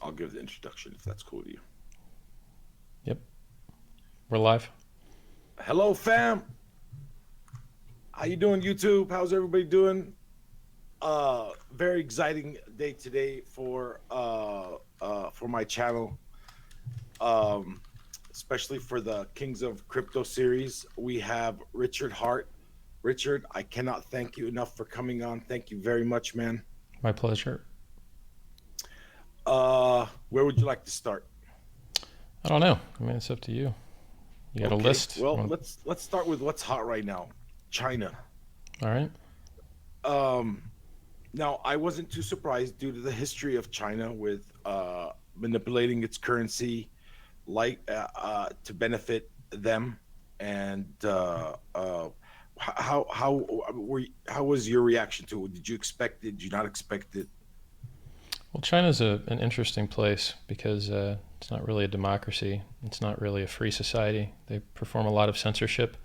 I'll give the introduction if that's cool with you. Yep, we're live. Hello, fam. How you doing, YouTube? How's everybody doing? Very exciting day today for my channel. Um, Especially for the Kings of Crypto series. We have Richard Hart. Richard, I cannot thank you enough for coming on. Thank you very much, man. My pleasure. Where would you like to start? I don't know. I mean, it's up to you. You got a Okay, list? well, let's start with what's hot right now. China. All right. Um, Now, I wasn't too surprised due to the history of China with manipulating its currency, to benefit them. And how was your reaction to it? Did you expect it? Did you not expect it? Well, China's an interesting place because it's not really a democracy. It's not really a free society. They perform a lot of censorship.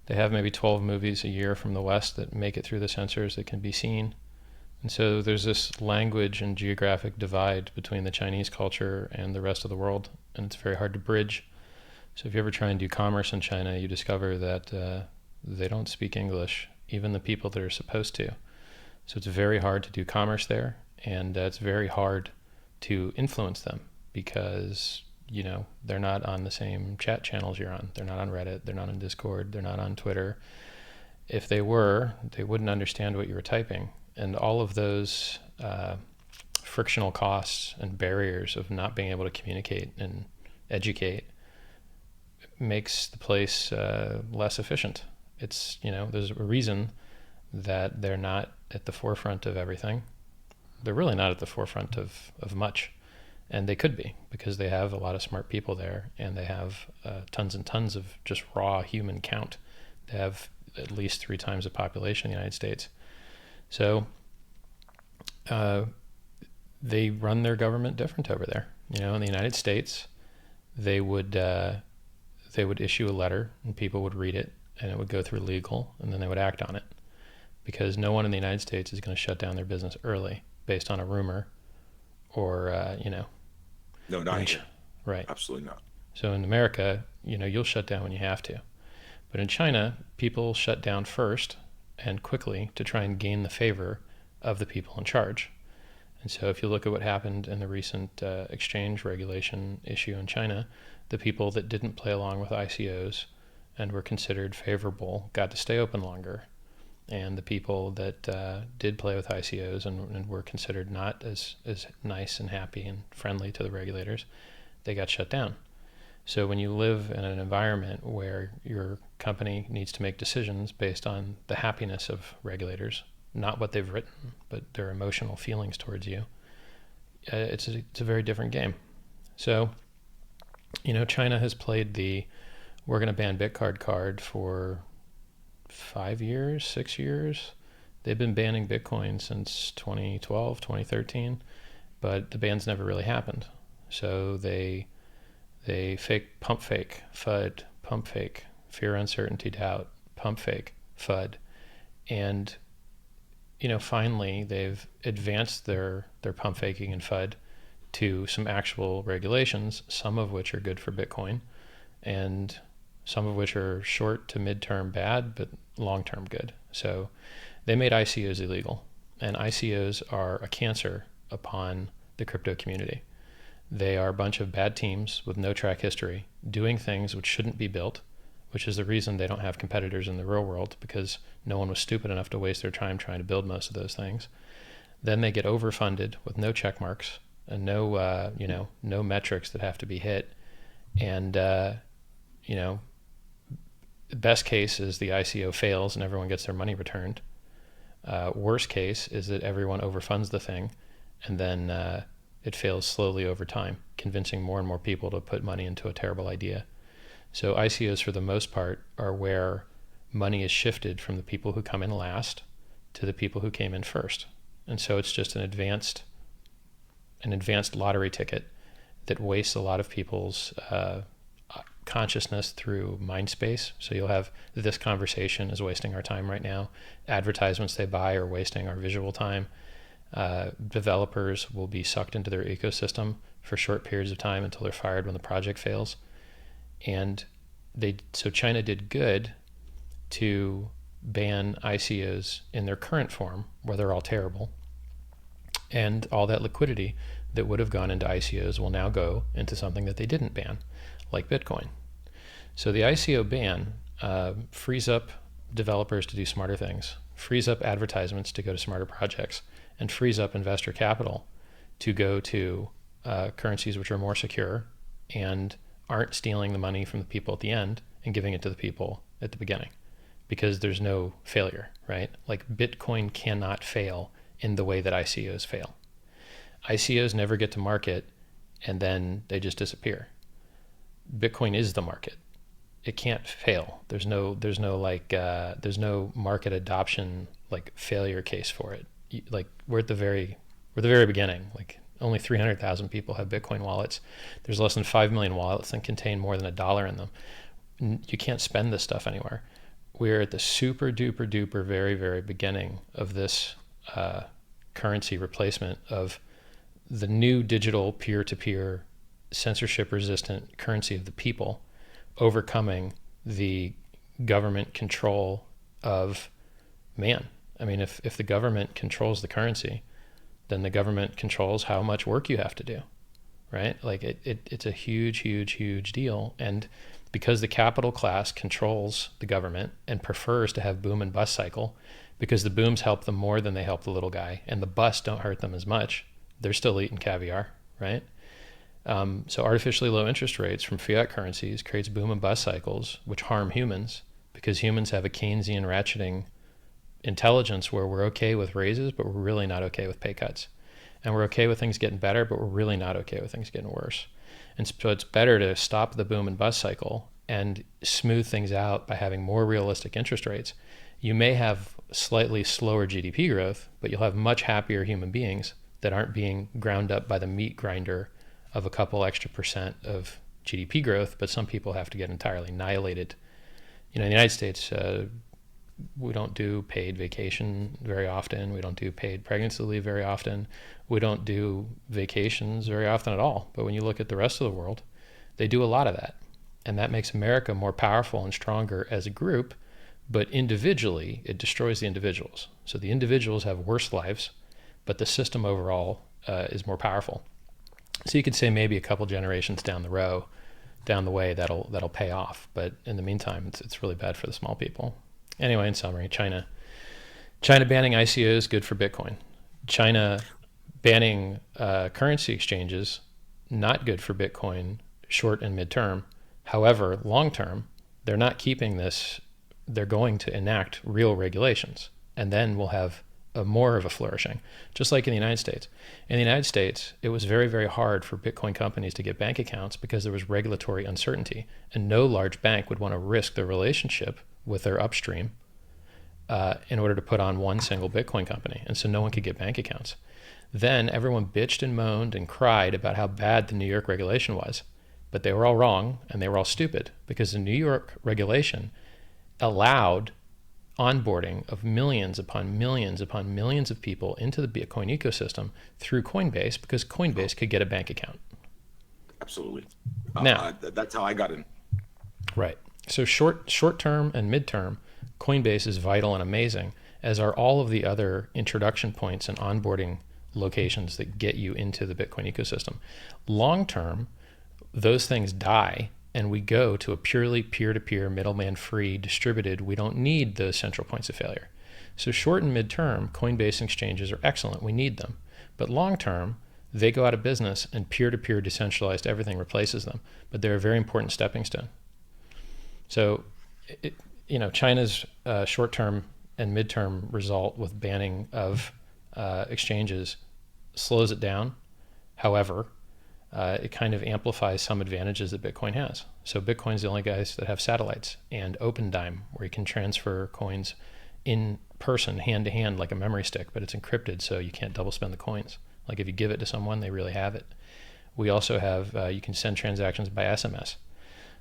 They have maybe 12 movies a year from the West that make it through the censors that can be seen. And so there's this language and geographic divide between the Chinese culture and the rest of the world, and it's very hard to bridge. So if you ever try and do commerce in China, you discover that they don't speak English, even the people that are supposed to. So it's very hard to do commerce there, and it's very hard to influence them because they're not on the same chat channels you're on. They're not on Reddit. They're not on Discord. They're not on Twitter. If they were, they wouldn't understand what you were typing, and all of those frictional costs and barriers of not being able to communicate and educate makes the place less efficient. There's a reason that they're not at the forefront of everything. They're really not at the forefront of much. And they could be because they have a lot of smart people there and they have tons and tons of just raw human count. They have at least 3 times the population in the United States. So they run their government different over there. In the United States, they would issue a letter and people would read it and it would go through legal and then they would act on it because no one in the United States is going to shut down their business early based on a rumor or No, not ch- here. right. Absolutely not. So in America, you'll shut down when you have to. But in China, people shut down first and quickly to try and gain the favor of the people in charge. And so if you look at what happened in the recent exchange regulation issue in China, the people that didn't play along with ICOs and were considered favorable got to stay open longer. And the people that did play with ICOs and were considered not as nice and happy and friendly to the regulators, they got shut down. So when you live in an environment where your company needs to make decisions based on the happiness of regulators, not what they've written, but their emotional feelings towards you, it's a very different game. So, China has played the we're going to ban Bitcard card for 5 years, 6 years. They've been banning Bitcoin since 2012, 2013, but the bans never really happened. So they fake, FUD, pump fake, fear, uncertainty, doubt, pump fake, FUD, and finally they've advanced their pump faking and FUD to some actual regulations, some of which are good for Bitcoin, and some of which are short to midterm bad, but long-term good. So they made ICOs illegal, and ICOs are a cancer upon the crypto community. They are a bunch of bad teams with no track history doing things which shouldn't be built, which is the reason they don't have competitors in the real world because no one was stupid enough to waste their time trying to build most of those things. Then they get overfunded with no check marks and no metrics that have to be hit. And, best case is the ICO fails and everyone gets their money returned. Worst case is that everyone overfunds the thing and then it fails slowly over time, convincing more and more people to put money into a terrible idea. So ICOs, for the most part, are where money is shifted from the people who come in last to the people who came in first. And so it's just an advanced lottery ticket that wastes a lot of people's consciousness through mind space. So you'll have this conversation is wasting our time right now. Advertisements they buy are wasting our visual time. Developers will be sucked into their ecosystem for short periods of time until they're fired when the project fails. And so China did good to ban ICOs in their current form, where they're all terrible. And all that liquidity that would have gone into ICOs will now go into something that they didn't ban, like Bitcoin. So the ICO ban frees up developers to do smarter things, frees up advertisements to go to smarter projects, and frees up investor capital to go to currencies which are more secure and aren't stealing the money from the people at the end and giving it to the people at the beginning, because there's no failure, right? Like Bitcoin cannot fail in the way that ICOs fail. ICOs never get to market and then they just disappear. Bitcoin is the market. It can't fail. There's no market adoption like failure case for it. Like we're the very beginning. Like only 300,000 people have Bitcoin wallets. There's less than 5 million wallets that contain more than $1 in them. You can't spend this stuff anywhere. We're at the super duper duper very, very beginning of this currency replacement of the new digital peer-to-peer censorship resistant currency of the people, overcoming the government control of man. I mean, if the government controls the currency, then the government controls how much work you have to do, right? Like it's a huge, huge, huge deal. And because the capital class controls the government and prefers to have boom and bust cycle, because the booms help them more than they help the little guy, and the busts don't hurt them as much, they're still eating caviar, right? So artificially low interest rates from fiat currencies creates boom and bust cycles, which harm humans, because humans have a Keynesian ratcheting intelligence where we're okay with raises, but we're really not okay with pay cuts. And we're okay with things getting better, but we're really not okay with things getting worse. And so it's better to stop the boom and bust cycle and smooth things out by having more realistic interest rates. You may have slightly slower GDP growth, but you'll have much happier human beings that aren't being ground up by the meat grinder of a couple extra percent of GDP growth, but some people have to get entirely annihilated. In the United States, we don't do paid vacation very often. We don't do paid pregnancy leave very often. We don't do vacations very often at all. But when you look at the rest of the world, they do a lot of that. And that makes America more powerful and stronger as a group, but individually, it destroys the individuals. So the individuals have worse lives, but the system overall is more powerful. So you could say maybe a couple generations down the way, that'll pay off. But in the meantime, it's really bad for the small people. Anyway, in summary, China banning ICO is good for Bitcoin. China banning currency exchanges, not good for Bitcoin, short and midterm. However, long term, they're not keeping this. They're going to enact real regulations, and then we'll have more of a flourishing, just like in the United States. In the United States, it was very, very hard for Bitcoin companies to get bank accounts because there was regulatory uncertainty, and no large bank would want to risk their relationship with their upstream in order to put on one single Bitcoin company. And so no one could get bank accounts. Then everyone bitched and moaned and cried about how bad the New York regulation was. But they were all wrong and they were all stupid, because the New York regulation allowed onboarding of millions upon millions upon millions of people into the Bitcoin ecosystem through Coinbase, because Coinbase could get a bank account. Absolutely. Now, That's how I got in. right. So short term and midterm, Coinbase is vital and amazing, as are all of the other introduction points and onboarding locations that get you into the Bitcoin ecosystem. Long term, those things die and we go to a purely peer-to-peer, middleman-free, distributed. We don't need those central points of failure. So short and midterm, Coinbase exchanges are excellent. We need them. But long term, they go out of business and peer-to-peer decentralized everything replaces them. But they're a very important stepping stone. So, China's short-term and midterm result with banning of exchanges slows it down. However, it kind of amplifies some advantages that Bitcoin has. So Bitcoin's the only guys that have satellites, and OpenDime, where you can transfer coins in person, hand to hand, like a memory stick, but it's encrypted, so you can't double spend the coins. Like if you give it to someone, they really have it. We also have, you can send transactions by SMS.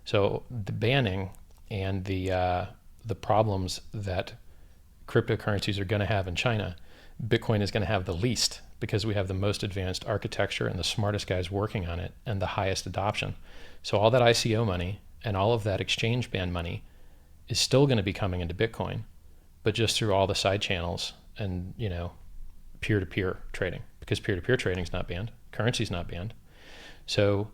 So the banning and the problems that cryptocurrencies are going to have in China Bitcoin is going to have the least because we have the most advanced architecture and the smartest guys working on it and the highest adoption. So all that ICO money and all of that exchange band money is still going to be coming into Bitcoin, but just through all the side channels and, peer-to-peer trading, because peer-to-peer trading is not banned, currency is not banned. So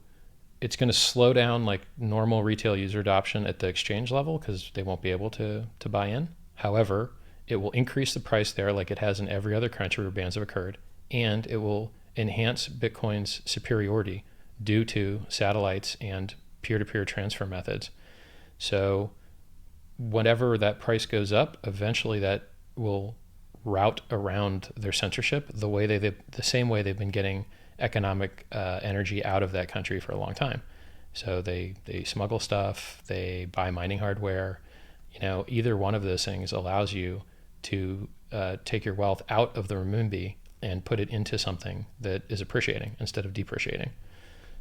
it's going to slow down like normal retail user adoption at the exchange level because they won't be able to buy in. However, it will increase the price there like it has in every other country where bans have occurred, and it will enhance Bitcoin's superiority due to satellites and peer-to-peer transfer methods. So whenever that price goes up, eventually that will route around their censorship the same way they've been getting economic energy out of that country for a long time. So they smuggle stuff, they buy mining hardware. Either one of those things allows you to take your wealth out of the renminbi and put it into something that is appreciating instead of depreciating.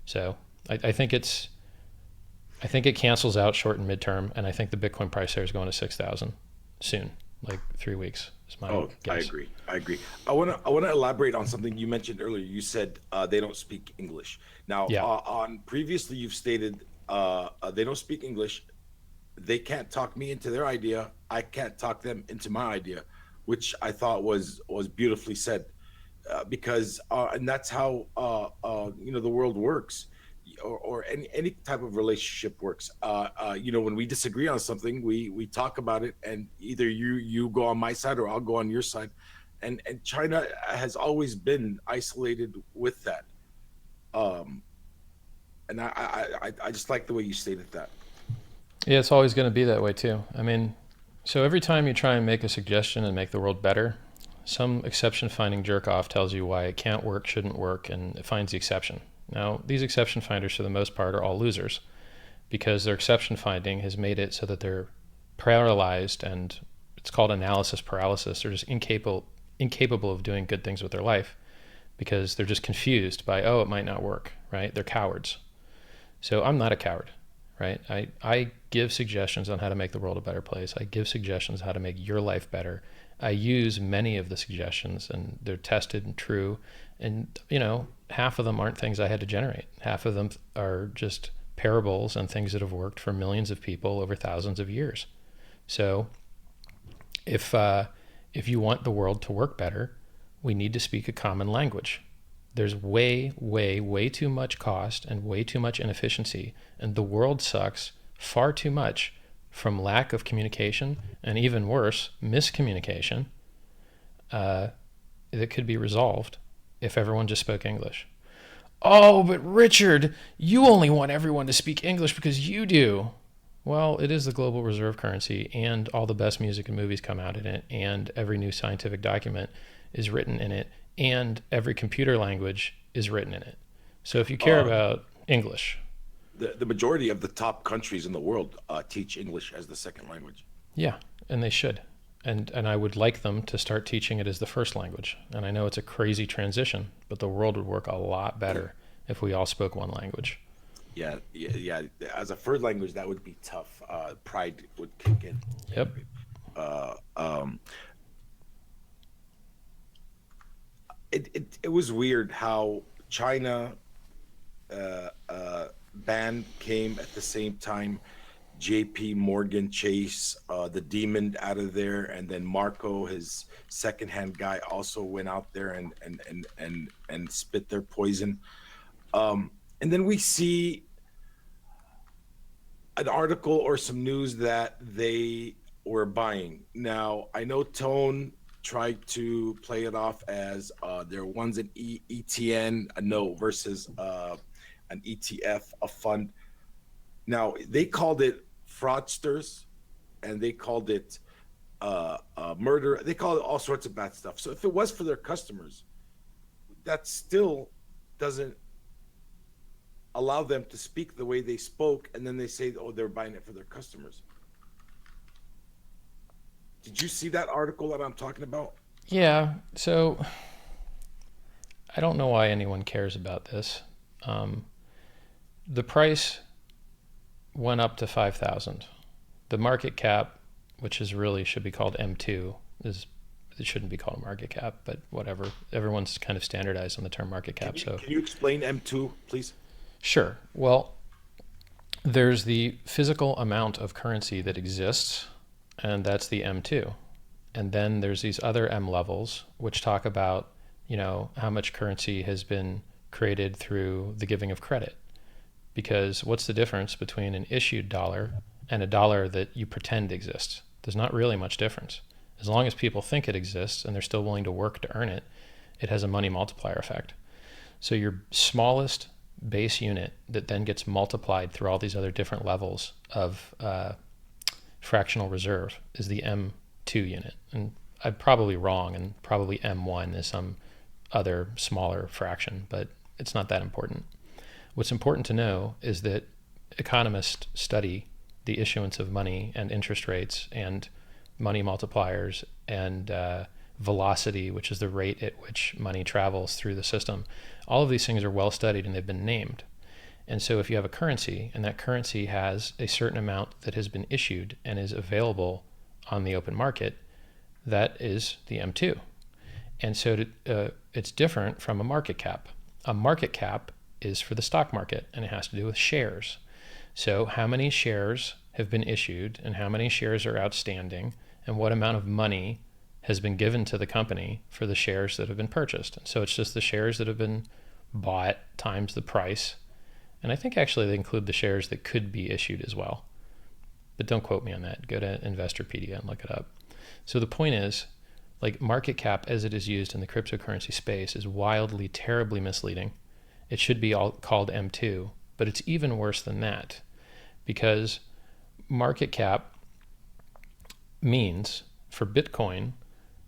So I think it cancels out short and midterm, and I think the Bitcoin price there is going to 6,000 soon, like 3 weeks is my Oh, I guess. agree. I agree. I wanna elaborate on something you mentioned earlier. You said they don't speak English. Now, Yeah. on previously you've stated they don't speak English. They can't talk me into their idea. I can't talk them into my idea, which I thought was beautifully said. Because and that's how the world works, or any type of relationship works. When we disagree on something, we talk about it, and either you go on my side or I'll go on your side. And China has always been isolated with that. um and I just like the way you stated that. Yeah, it's always going to be that way too. I mean, so every time you try and make a suggestion and make the world better, some exception finding jerk off tells you why it can't work, shouldn't work, and it finds the exception. Now, these exception finders, for the most part, are all losers because their exception finding has made it so that they're paralyzed, and it's called analysis paralysis. They're just incapable of doing good things with their life because they're just confused by, oh, it might not work, right? They're cowards. So I'm not a coward, right? I give suggestions on how to make the world a better place. I give suggestions how to make your life better. I use many of the suggestions, and they're tested and true. And, half of them aren't things I had to generate. Half of them are just parables and things that have worked for millions of people over thousands of years. So if you want the world to work better, we need to speak a common language. There's way, way, way too much cost and way too much inefficiency, and the world sucks far too much from lack of communication and, even worse, miscommunication that could be resolved if everyone just spoke English. Oh, but Richard, you only want everyone to speak English because you do. Well, it is the global reserve currency, and all the best music and movies come out in it, and every new scientific document is written in it, and every computer language is written in it. So if you care uh about English, the majority of the top countries in the world teach English as the second language. yeah, and they should. And I would like them to start teaching it as the first language. And I know it's a crazy transition, but the world would work a lot better if we all spoke one language. Yeah, yeah, yeah. As a third language, that would be tough. Pride would kick in. Yep. Uh, um, it was weird how China ban came at the same time. JP Morgan Chase, the demon out of there, and then Marco, his secondhand guy, also went out there and spit their poison. And then we see an article or some news that they were buying. Now, I know Tone tried to play it off as there one's an ETN, a note versus an ETF, a fund. Now, they called it fraudsters, and they called it murder. They called it all sorts of bad stuff. So if it was for their customers, that still doesn't allow them to speak the way they spoke, and then they say, oh, they're buying it for their customers. Did you see that article that I'm talking about? Yeah. So I don't know why anyone cares about this. Um, the price went up to 5,000. The market cap, which is really should be called M2, is it shouldn't be called a market cap, but whatever. Everyone's kind of standardized on the term market cap. So Can you explain M2, please? sure. Well, there's the physical amount of currency that exists, and that's the M2. And then there's these other M levels, which talk about, how much currency has been created through the giving of credit. Because what's the difference between an issued dollar and a dollar that you pretend exists? There's not really much difference. As long as people think it exists and they're still willing to work to earn it, it has a money multiplier effect. So your smallest base unit that then gets multiplied through all these other different levels of fractional reserve is the M2 unit. And I'm probably wrong, and probably M1 is some other smaller fraction, but it's not that important. What's important to know is that economists study the issuance of money and interest rates and money multipliers and velocity, which is the rate at which money travels through the system. All of these things are well studied and they've been named. And so if you have a currency and that currency has a certain amount that has been issued and is available on the open market, that is the M2. And so it's different from a market cap. A market cap is for the stock market, and it has to do with shares. So how many shares have been issued and how many shares are outstanding and what amount of money has been given to the company for the shares that have been purchased. And so it's just the shares that have been bought times the price. And I think actually they include the shares that could be issued as well. But don't quote me on that. Go to Investorpedia and look it up. So the point is, like, market cap as it is used in the cryptocurrency space is wildly, terribly misleading. It should be all called M2, but it's even worse than that, because market cap means for Bitcoin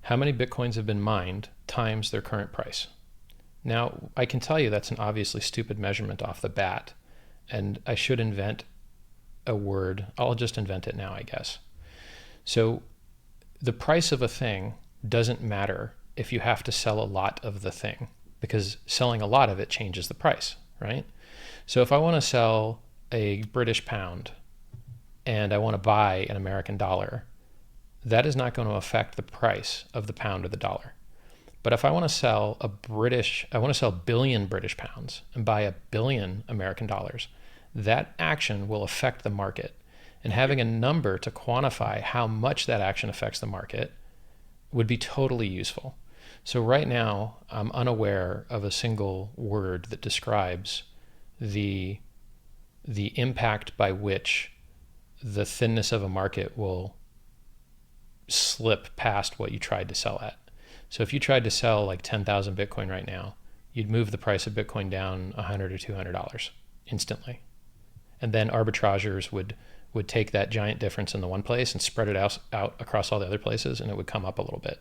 how many Bitcoins have been mined times their current price. Now, I can tell you that's an obviously stupid measurement off the bat, and I should invent a word. I'll just invent it now, I guess. So the price of a thing doesn't matter if you have to sell a lot of the thing, because selling a lot of it changes the price, right? So if I want to sell a British pound and I want to buy an American dollar, that is not going to affect the price of the pound or the dollar. But if I want to sell I want to sell a billion British pounds and buy a billion American dollars, that action will affect the market. And having a number to quantify how much that action affects the market would be totally useful. So right now, I'm unaware of a single word that describes the impact by which the thinness of a market will slip past what you tried to sell at. So if you tried to sell like 10,000 Bitcoin right now, you'd move the price of Bitcoin down $100 or $200 instantly. And then arbitrageurs would take that giant difference in the one place and spread it out across all the other places, and it would come up a little bit.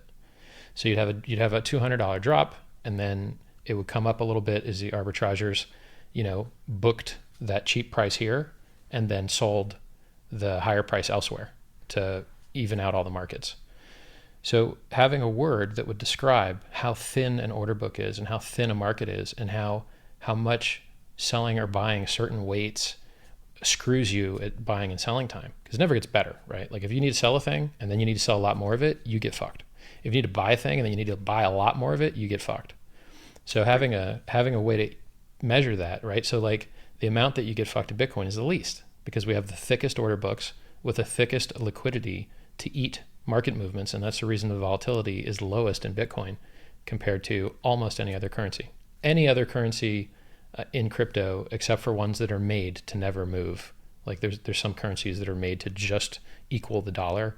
So you'd have a $200 drop, and then it would come up a little bit as the arbitrageurs, booked that cheap price here and then sold the higher price elsewhere to even out all the markets. So having a word that would describe how thin an order book is and how thin a market is and how much selling or buying certain weights screws you at buying and selling time, because it never gets better, right? Like if you need to sell a thing and then you need to sell a lot more of it, you get fucked. If you need to buy a thing and then you need to buy a lot more of it, you get fucked. So having a way to measure that, right? So like the amount that you get fucked in Bitcoin is the least, because we have the thickest order books with the thickest liquidity to eat market movements, and that's the reason the volatility is lowest in Bitcoin compared to almost any other currency. Any other currency in crypto, except for ones that are made to never move. Like there's some currencies that are made to just equal the dollar,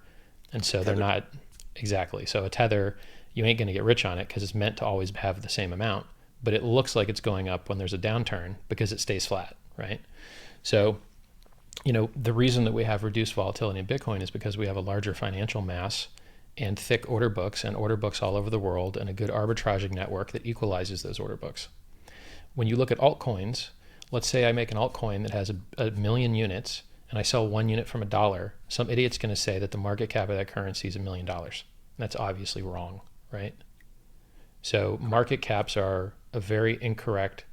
and so they're not exactly. So a tether, you ain't going to get rich on it because it's meant to always have the same amount, but it looks like it's going up when there's a downturn because it stays flat, right? So, the reason that we have reduced volatility in Bitcoin is because we have a larger financial mass and thick order books all over the world and a good arbitraging network that equalizes those order books. When you look at altcoins, let's say I make an altcoin that has a million units and I sell 1 unit from $1, some idiot's going to say that the market cap of that currency is $1 million. That's obviously wrong, right? So market caps are a very incorrect,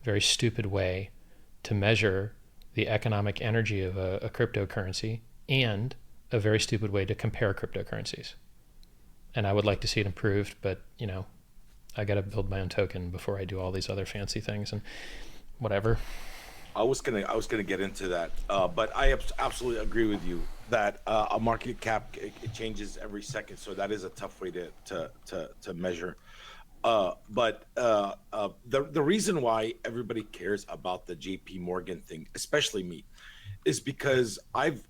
very stupid way to measure the economic energy of a cryptocurrency, and a very stupid way to compare cryptocurrencies. and I would like to see it improved, but I got to build my own token before I do all these other fancy things and whatever. I was gonna get into that, but I absolutely agree with you that a market cap, it changes every second, so that is a tough way to measure. But the reason why everybody cares about the J.P. Morgan thing, especially me, is because I've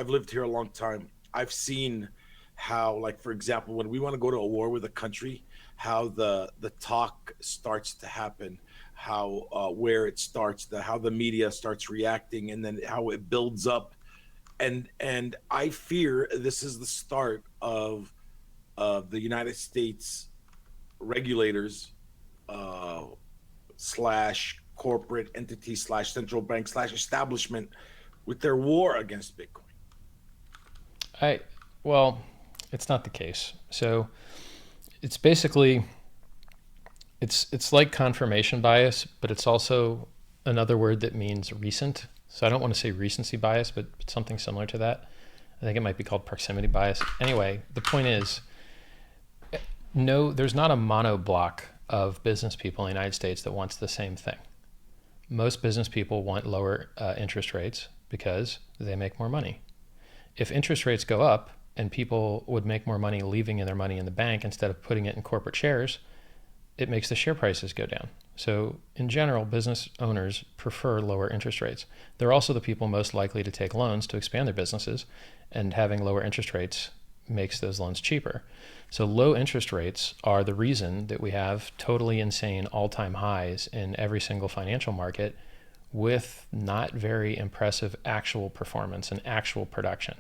lived here a long time. I've seen how, like, for example, when we want to go to a war with a country, how the talk starts to happen, how where it starts, how the media starts reacting, and then how it builds up. And I fear this is the start of the United States regulators, uh, slash corporate entity slash central bank slash establishment, with their war against Bitcoin. I well, it's not the case. So it's basically it's like confirmation bias, but it's also another word that means recent. So I don't want to say recency bias, but something similar to that. I think it might be called proximity bias. Anyway, the point is, no, there's not a mono block of business people in the United States that wants the same thing. Most business people want lower interest rates because they make more money. If interest rates go up and people would make more money leaving their money in the bank instead of putting it in corporate shares, it makes the share prices go down. So, in general, business owners prefer lower interest rates. They're also the people most likely to take loans to expand their businesses, and having lower interest rates makes those loans cheaper. So, low interest rates are the reason that we have totally insane all time highs in every single financial market with not very impressive actual performance and actual production.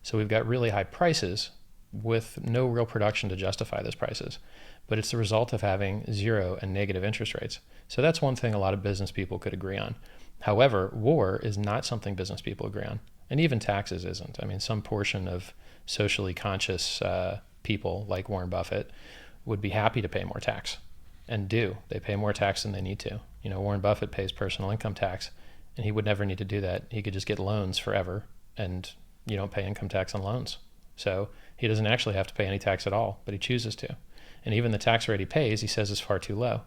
So, we've got really high prices with no real production to justify those prices, but it's the result of having zero and negative interest rates. So that's one thing a lot of business people could agree on. However, war is not something business people agree on, and even taxes isn't. I mean, some portion of socially conscious people like Warren Buffett would be happy to pay more tax, and do. They pay more tax than they need to. Warren Buffett pays personal income tax, and he would never need to do that. He could just get loans forever, and you don't pay income tax on loans. So he doesn't actually have to pay any tax at all, but he chooses to. And even the tax rate he pays, he says, is far too low.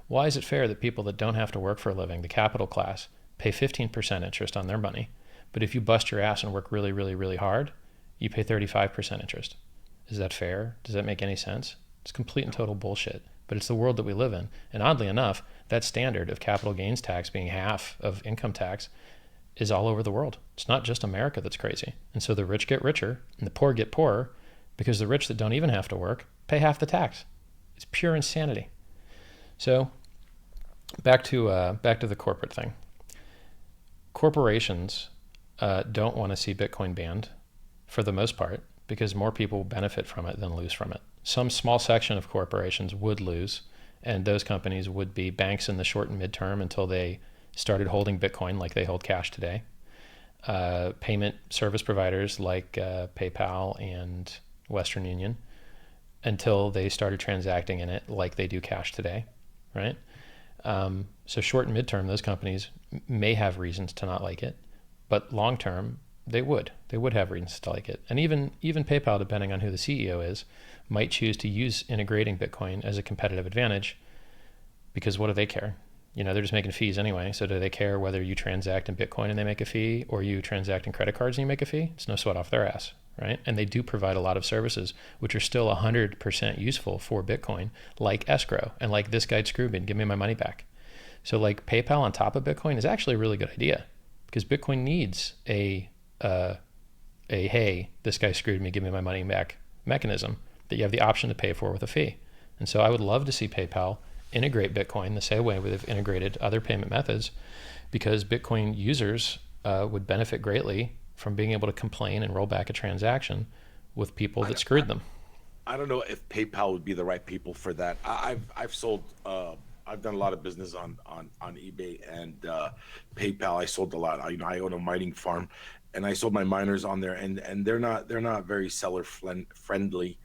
Why is it fair that people that don't have to work for a living, the capital class, pay 15% interest on their money, but if you bust your ass and work really, really, really hard, you pay 35% interest? Is that fair? Does that make any sense? It's complete and total bullshit. But it's the world that we live in. And oddly enough, that standard of capital gains tax being half of income tax is all over the world. It's not just America that's crazy. And so the rich get richer and the poor get poorer because the rich that don't even have to work pay half the tax. It's pure insanity. So back to the corporate thing. Corporations don't want to see Bitcoin banned for the most part because more people benefit from it than lose from it. Some small section of corporations would lose, and those companies would be banks in the short and midterm until they started holding Bitcoin like they hold cash today. Payment service providers like PayPal and Western Union until they started transacting in it like they do cash today, right? So short and midterm, those companies may have reasons to not like it, but long term, they would have reasons to like it. And even PayPal, depending on who the CEO is, might choose to use integrating Bitcoin as a competitive advantage because what do they care? They're just making fees anyway. So do they care whether you transact in Bitcoin and they make a fee or you transact in credit cards and you make a fee? It's no sweat off their ass, right? And they do provide a lot of services which are still 100% useful for Bitcoin, like escrow and like this guy screwed me and give me my money back. So like PayPal on top of Bitcoin is actually a really good idea because Bitcoin needs a hey, this guy screwed me, give me my money back mechanism that you have the option to pay for with a fee. And so I would love to see PayPal integrate Bitcoin the same way they've integrated other payment methods because Bitcoin users would benefit greatly from being able to complain and roll back a transaction with people I, that screwed them. I don't know if PayPal would be the right people for that. I've sold. I've done a lot of business on eBay and PayPal. I sold a lot. I own a mining farm, and I sold my miners on there, and they're not very seller friendly.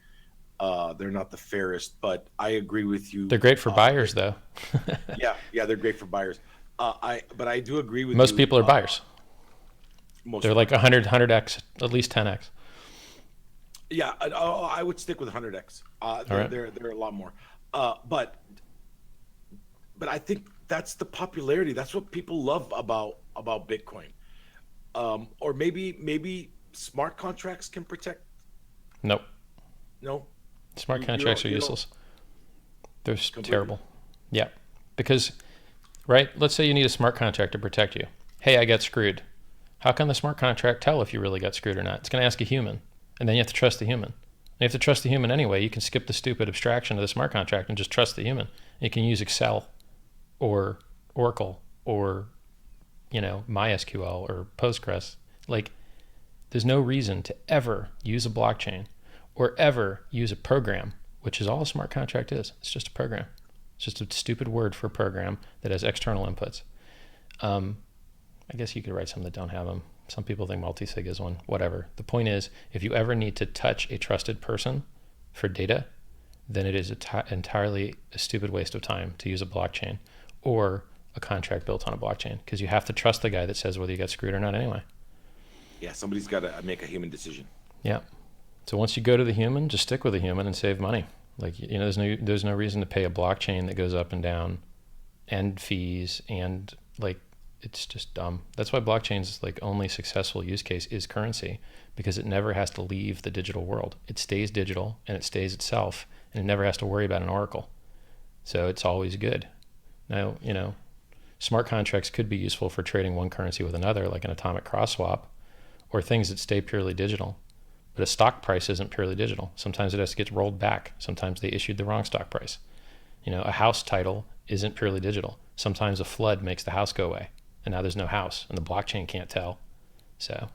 They're not the fairest, but I agree with They're you. great for buyers though. Yeah, they're great for buyers. But I do agree with Most you. people are buyers. Most They're people like are buyers. 100x, at least 10x. Yeah, I would stick with 100x. All right. They're a lot more. But I think that's the popularity. That's what people love about Bitcoin. Or maybe smart contracts can protect. Nope. No, Smart you contracts don't are you don't useless. They're completely. terrible. Yeah. Because, right, let's say you need a smart contract to protect you. Hey, I got screwed. How can the smart contract tell if you really got screwed or not? It's going to ask a human, and then you have to trust the human. And you have to trust the human anyway. You can skip the stupid abstraction of the smart contract and just trust the human. You can use Excel or Oracle or MySQL or Postgres. Like, there's no reason to ever use a blockchain or ever use a program, which is all a smart contract is. It's just a program. It's just a stupid word for a program that has external inputs. Um, I guess you could write some that don't have them. Some people think multisig is one. Whatever. The point is, if you ever need to touch a trusted person for data, then it is entirely a stupid waste of time to use a blockchain or a contract built on a blockchain, because you have to trust the guy that says whether you got screwed or not anyway. Yeah, somebody's got to make a human decision. Yeah. So once you go to the human, just stick with the human and save money. Like, there's no reason to pay a blockchain that goes up and down, and fees, and like, it's just dumb. That's why blockchain's like only successful use case is currency, because it never has to leave the digital world. It stays digital and it stays itself, and it never has to worry about an oracle. So it's always good. Now, smart contracts could be useful for trading one currency with another, like an atomic cross swap, or things that stay purely digital. But a stock price isn't purely digital. Sometimes it has to get rolled back. Sometimes they issued the wrong stock price. A house title isn't purely digital. Sometimes a flood makes the house go away, and now there's no house, and the blockchain can't tell. So,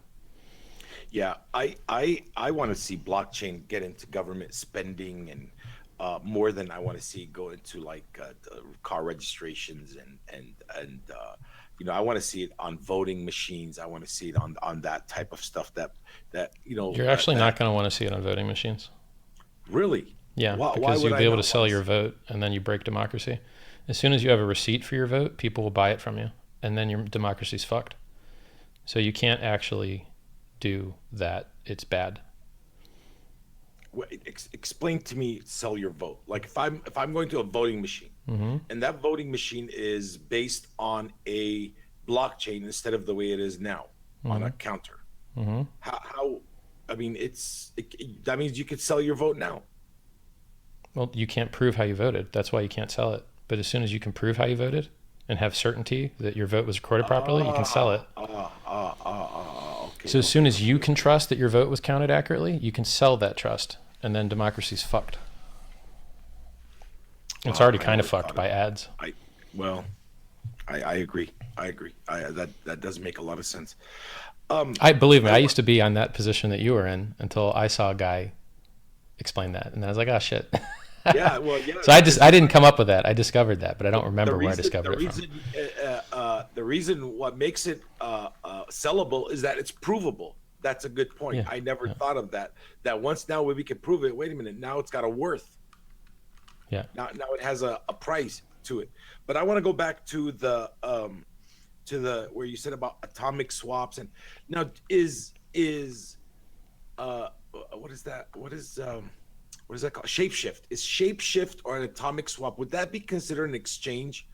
Yeah, I want to see blockchain get into government spending and more than I want to see go into like car registrations and I want to see it on voting machines. I want to see it on that type of stuff you're actually not going to want to see it on voting machines. really. Yeah, Why because would you'll I be able to not want sell to your see? vote, and then you break democracy. As soon as you have a receipt for your vote, people will buy it from you, and then your democracy's fucked. So you can't actually do that. It's bad. Explain to me sell your vote. Like if I'm going to a voting machine Mm-hmm. and that voting machine is based on a blockchain instead of the way it is now on Mm-hmm. a counter. Mm-hmm. How I mean that means you could sell your vote now. Well, you can't prove how you voted. That's why you can't sell it. But as soon as you can prove how you voted and have certainty that your vote was recorded properly, you can sell it. Okay, So as soon okay, as you okay, can okay. trust that your vote was counted accurately, you can sell that trust, and then democracy's fucked. It's already I kind of never fucked thought of by ads. I well, I agree. I agree. That does make a lot of sense. I believe me, I I want used to be on that position that you were in until I saw a guy explain that, and then I was like, oh shit. yeah, well, yeah, So I because didn't come up with that. I discovered that, but I don't the remember where I reason the discovered it from. reason the reason what makes it sellable is that it's provable. That's a good point. Yeah, I never yeah, thought of that. That once now we can prove it. Wait a minute, now it's got a worth. yeah. Now it has a price to it. But I want to go back to the where you said about atomic swaps and now is what is that? What is that called? Shapeshift. Is shapeshift or an atomic swap? Would that be considered an exchange?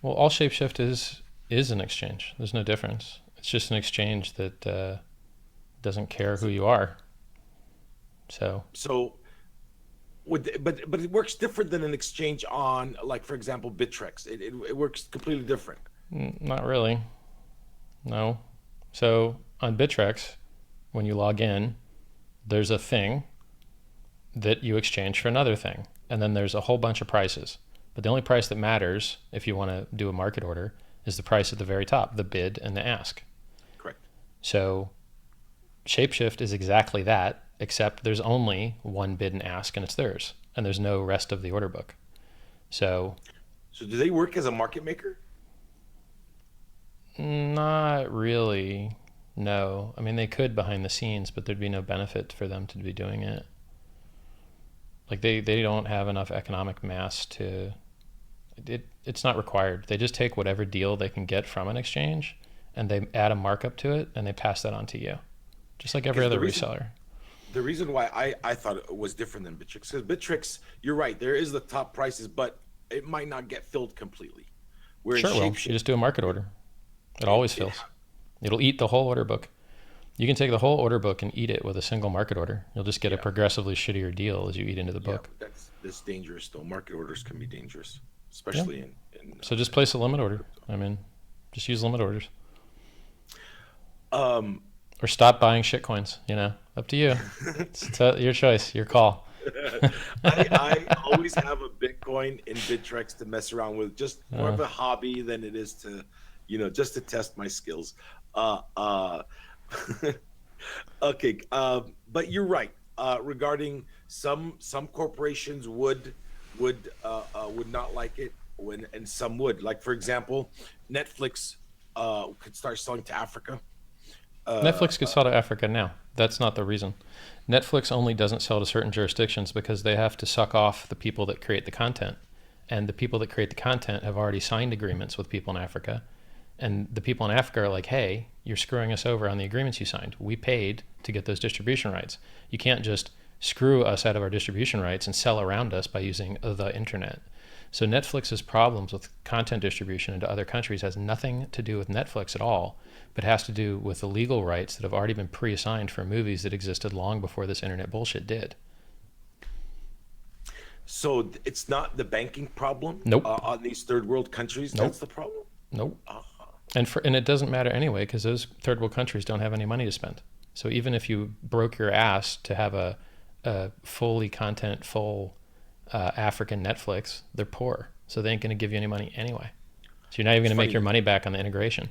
Well, all shapeshift is an exchange. There's no difference. It's just an exchange that doesn't care who So, you are. So so but it works different than an exchange on like for example Bittrex. It works completely different. not really. No. So on Bittrex, when you log in, there's a thing that you exchange for another thing, and then there's a whole bunch of prices. But the only price that matters if you want to do a market order is the price at the very top, the bid and the ask. Correct. So Shapeshift is exactly that, except there's only one bid and ask, and it's theirs, and there's no rest of the order book. So, So do they work as a market maker? not really. No. I mean, they could behind the scenes, but there'd be no benefit for them to be doing it. Like, they don't have enough economic mass to. It's not required. They just take whatever deal they can get from an exchange and they add a markup to it and they pass that on to you, just like every Because other reseller. the reason why I thought it was different than Bitrix, because Bitrix, you're right, there is the top prices, but it might not get filled completely. Where in Sure, well, you Shapeshift, just do a market order. It it always it fills. It'll eat the whole order book. You can take the whole order book and eat it with a single market order. You'll just get a yeah, progressively shittier deal as you eat into the yeah, book. but that's dangerous though. Market orders can be dangerous, Yeah. especially in So just place a limit order. crypto. I mean, just use limit orders. Um, Or stop buying shitcoins, Up to you. It's your choice, your call. I always have a Bitcoin in Bittrex to mess around with, just more Uh, of a hobby than it is to, just to test my skills. Uh, uh, okay, but you're right. Regarding some corporations would not like it when, and some would. Like for example, Netflix could start selling to Africa. Uh, Netflix could sell to Africa now. That's not the reason. Netflix only doesn't sell to certain jurisdictions because they have to suck off the people that create the content. And the people that create the content have already signed agreements with people in Africa. And the people in Africa are like, hey, you're screwing us over on the agreements you signed. We paid to get those distribution rights. You can't just screw us out of our distribution rights and sell around us by using the internet. So Netflix's problems with content distribution into other countries has nothing to do with Netflix at all, but has to do with the legal rights that have already been pre-assigned for movies that existed long before this internet bullshit did. so it's not the banking problem Nope. on these third world countries. That's Nope. the problem. Nope. Uh, And it doesn't matter anyway because those third world countries don't have any money to spend. So even if you broke your ass to have a fully content full African Netflix, they're poor, so they ain't going to give you any money anyway. So you're not even it's going to make your funny. money back on the integration.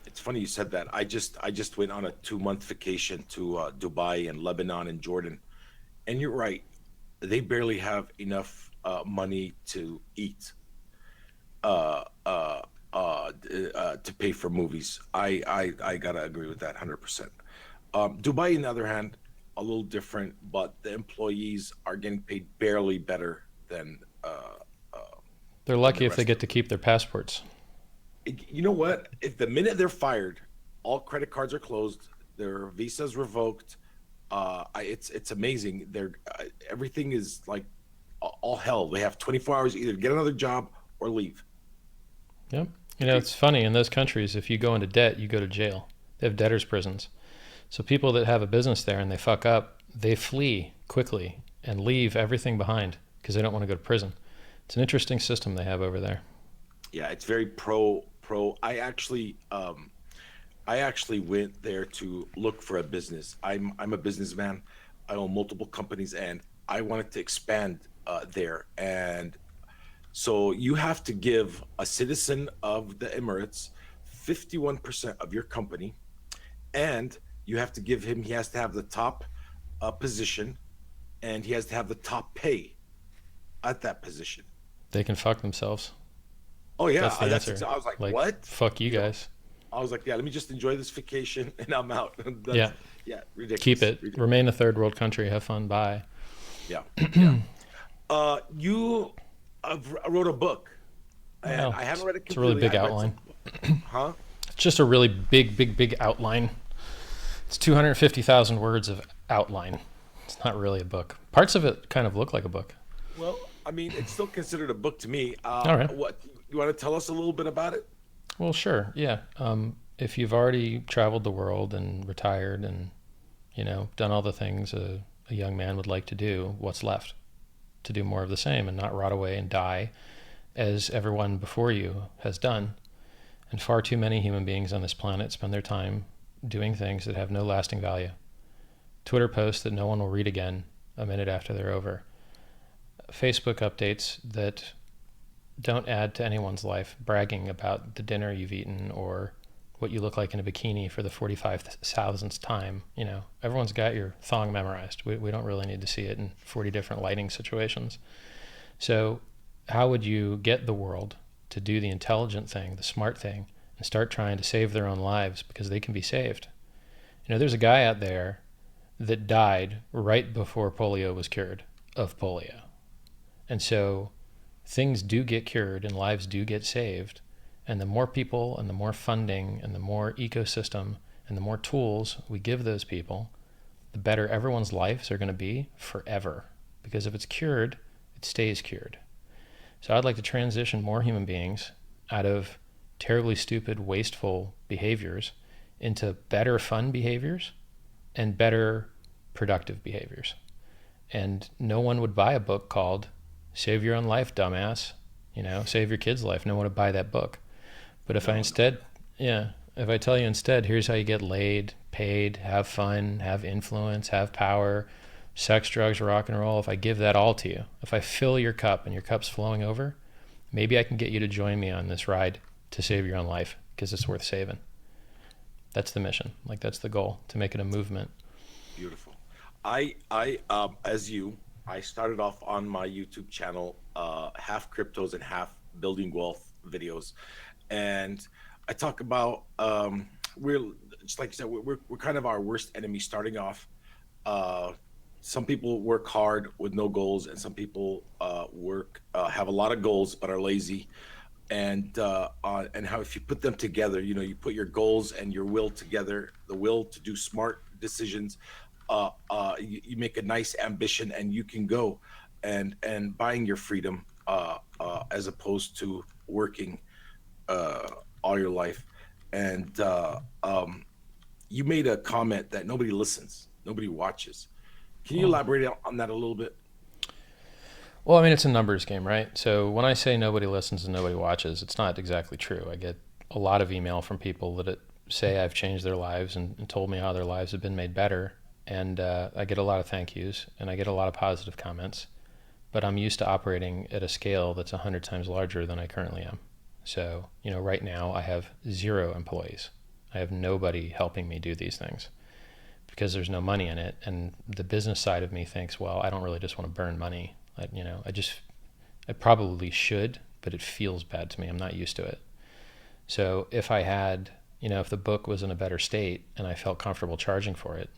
It's funny you said that. I just went on a 2 month vacation to Dubai and Lebanon and Jordan, and you're right. They barely have enough money to eat, uh, uh, to pay for movies. I gotta agree with that 100%. Dubai, on the other hand, a little different, but the employees are getting paid barely better uh, They're than the lucky if they rest get of to them. keep their passports. You know what? If the minute they're fired, all credit cards are closed, their visas revoked. It's amazing. Everything is like all hell. They have 24 hours either to get another job or leave. Yep. If you It's funny in those countries. If you go into debt, you go to jail. They have debtors' prisons. So people that have a business there and they fuck up, they flee quickly and leave everything behind because they don't want to go to prison. It's an interesting system they have over there. Yeah, it's very pro. I actually went there to look for a business. I'm a businessman. I own multiple companies, and I wanted to expand there. And so you have to give a citizen of the Emirates 51% of your company, and you have to give him. He has to have the top position, and he has to have the top pay at that position. They can fuck themselves. Oh yeah, That's the that's answer. I was like, Like, what? fuck you You know, guys. I was like, yeah, let me just enjoy this vacation and I'm out. Yeah, That's yeah, keep ridiculous, it. ridiculous. Remain a third world country. Have fun. Bye. Yeah, yeah. You wrote a book, and Well, I haven't read it it's a really completely. big I've read outline. some, huh? It's just a really big, big, big outline. It's 250,000 words of outline. It's not really a book. Parts of it kind of look like a book. Well, I mean, it's still considered a book to me. All right. What you want to tell us a little bit about it? Well, sure. Yeah. If you've already traveled the world and retired and, done all the things a young man would like to do, what's left? To do more of the same and not rot away and die as everyone before you has done. And far too many human beings on this planet spend their time doing things that have no lasting value. Twitter posts that no one will read again a minute after they're over. Facebook updates that don't add to anyone's life, bragging about the dinner you've eaten or what you look like in a bikini for the 45,000th time. Everyone's got your thong memorized. We don't really need to see it in 40 different lighting situations. So how would you get the world to do the intelligent thing, the smart thing, and start trying to save their own lives because they can be saved? There's a guy out there that died right before polio was cured of polio. And so things do get cured and lives do get saved. And the more people and the more funding and the more ecosystem and the more tools we give those people, the better everyone's lives are going to be forever. Because if it's cured, it stays cured. So I'd like to transition more human beings out of terribly stupid, wasteful behaviors into better fun behaviors and better productive behaviors. And no one would buy a book called Save Your Own Life, Dumbass. Save your kid's life. No one would buy that book. But if I No, no. instead, yeah, if I tell you instead, here's how you get laid, paid, have fun, have influence, have power, sex, drugs, rock and roll, if I give that all to you, if I fill your cup and your cup's flowing over, maybe I can get you to join me on this ride to save your own life because it's worth saving. That's the mission. Like, that's the goal, to make it a movement. Beautiful. As you, I started off on my YouTube channel, half cryptos and half building wealth videos, and I talk about we're just like you said, we're kind of our worst enemy starting off. Uh, some people work hard with no goals, and some people work have a lot of goals but are lazy. And how if you put them together, you put your goals and your will together, the will to do smart decisions, you make a nice ambition, and you can go and buying your freedom, as opposed to working uh, all your life. And you made a comment that nobody listens, nobody watches. Can you Well, elaborate on that a little bit? well, I mean, it's a numbers game, right? So when I say nobody listens and nobody watches, it's not exactly true. I get a lot of email from people that say I've changed their lives and told me how their lives have been made better. And I get a lot of thank yous and I get a lot of positive comments. But I'm used to operating at a scale that's 100 times larger than I currently am. So, right now I have 0 employees. I have nobody helping me do these things because there's no money in it. And the business side of me thinks, well, I don't really just want to burn money. I probably should, but it feels bad to me. I'm not used to it. So if I had, if the book was in a better state and I felt comfortable charging for it,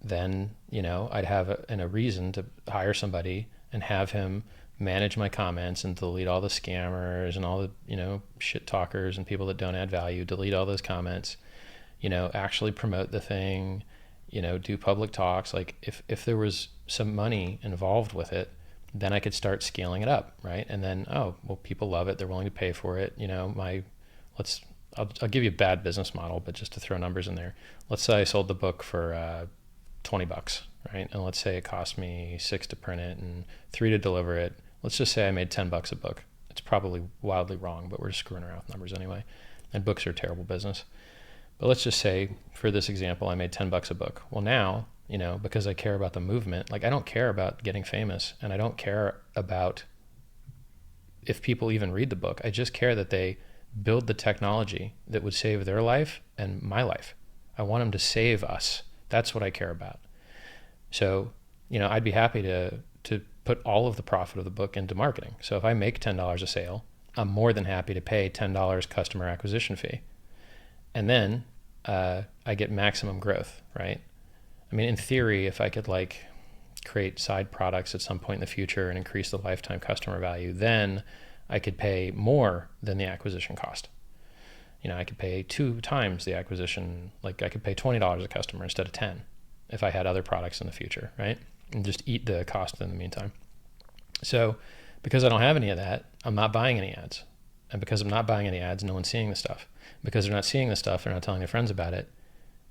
then, I'd have a reason to hire somebody and have him manage my comments and delete all the scammers and all the, shit talkers and people that don't add value, delete all those comments, actually promote the thing, do public talks. Like if there was some money involved with it, then I could start scaling it up, right? And then, oh, well, people love it. They're willing to pay for it. Let's, I'll give you a bad business model, but just to throw numbers in there. Let's say I sold the book for $20, right? And let's say it cost me 6 to print it and 3 to deliver it. Let's just say I made $10 a book. It's probably wildly wrong, but we're just screwing around with numbers anyway. And books are a terrible business. But let's just say, for this example, I made $10 a book. Well, now, because I care about the movement, like I don't care about getting famous and I don't care about if people even read the book. I just care that they build the technology that would save their life and my life. I want them to save us. That's what I care about. So, I'd be happy to put all of the profit of the book into marketing. So if I make $10 a sale, I'm more than happy to pay $10 customer acquisition fee. And then I get maximum growth, right? I mean, in theory, if I could create side products at some point in the future and increase the lifetime customer value, then I could pay more than the acquisition cost. I could pay 2 times the acquisition. Like I could pay $20 a customer instead of 10 if I had other products in the future, right? And just eat the cost in the meantime. So because I don't have any of that, I'm not buying any ads. And because I'm not buying any ads, no one's seeing the stuff. Because they're not seeing the stuff, they're not telling their friends about it.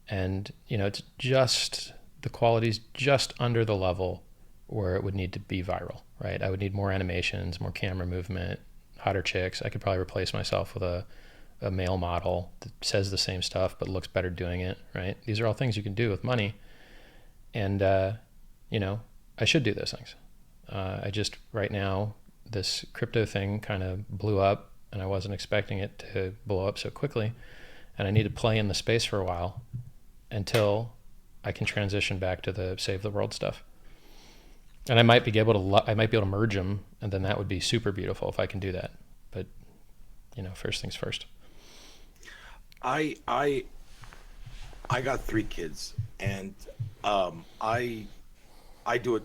And, it's just, the quality's just under the level where it would need to be viral, right? I would need more animations, more camera movement, hotter chicks. I could probably replace myself with a male model that says the same stuff but looks better doing it, right? These are all things you can do with money. And, I should do those things. I just, right now, this crypto thing kind of blew up and I wasn't expecting it to blow up so quickly. And I need to play in the space for a while until I can transition back to the save the world stuff. And I might be able to merge them, and then that would be super beautiful if I can do that. But first things first. I I I got 3 kids, and I do it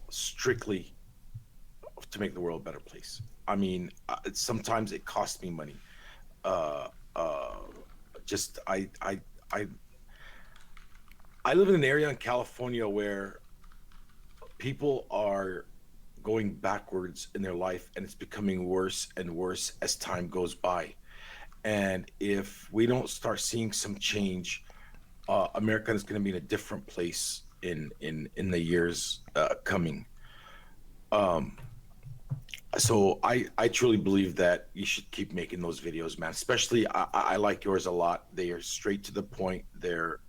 strictly to make the world a better place. I mean, sometimes it costs me money. Uh, uh, just I I live in an area in California where people are going backwards in their life, and it's becoming worse and worse as time goes by. And if we don't start seeing some change, America is going to be in a different place in the years coming. Um, so I truly believe that you should keep making those videos, man. Especially I like yours a lot. They are straight to the point. They're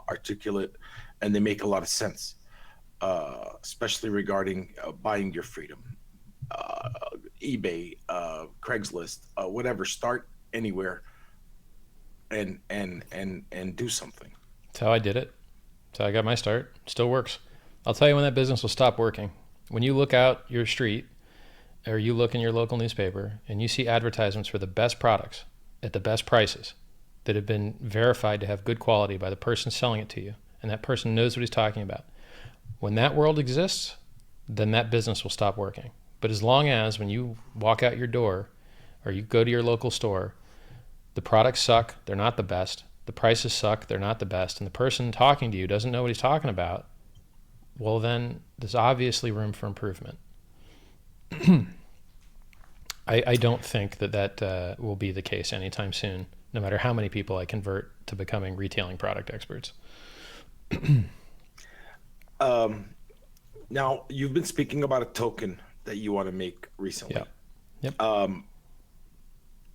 articulate, and they make a lot of sense. Especially regarding buying your freedom, uh, eBay, Craigslist, whatever. Start anywhere and do something. That's how I did it. That's how I got my start. Still works. I'll tell you when that business will stop working. When you look out your street or you look in your local newspaper and you see advertisements for the best products at the best prices that have been verified to have good quality by the person selling it to you, and that person knows what he's talking about. When that world exists, then that business will stop working. But as long as when you walk out your door or you go to your local store, the products suck, they're not the best, the prices suck, they're not the best, and the person talking to you doesn't know what he's talking about, well, then there's obviously room for improvement. I don't think that will be the case anytime soon, no matter how many people I convert to becoming retailing product experts. Um, Now you've been speaking about a token that you want to make Yeah. recently. Yep. Um,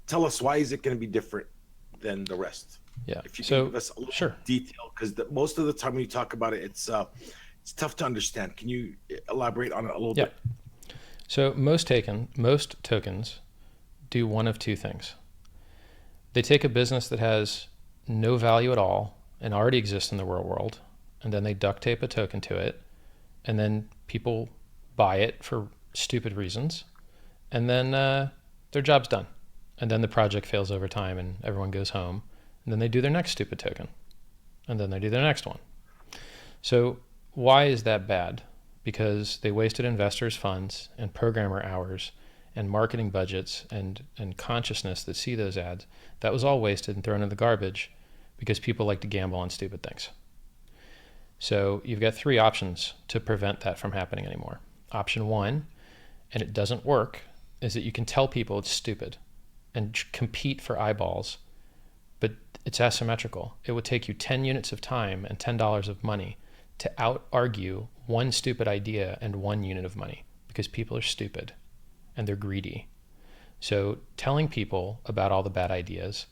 Tell us, why is it going to be different than the rest? Yeah. If you can So, give us a little sure. detail, because most of the time when you talk about it, it's tough to understand. Can you elaborate on it a little Yeah. bit? So most tokens do one of two things. They take a business that has no value at all and already exists in the real world, and then they duct tape a token to it, and then people buy it for stupid reasons, and then their job's done. And then the project fails over time and everyone goes home, and then they do their next stupid token, and then they do their next one. So why is that bad? Because they wasted investors' funds and programmer hours and marketing budgets and consciousness that see those ads. That was all wasted and thrown in the garbage because people like to gamble on stupid things. So you've got three options to prevent that from happening anymore. Option one, and it doesn't work, is that you can tell people it's stupid and compete for eyeballs, but it's asymmetrical. It would take you 10 units of time and $10 of money to out argue one stupid idea and 1 unit of money because people are stupid and they're greedy. So telling people about all the bad ideas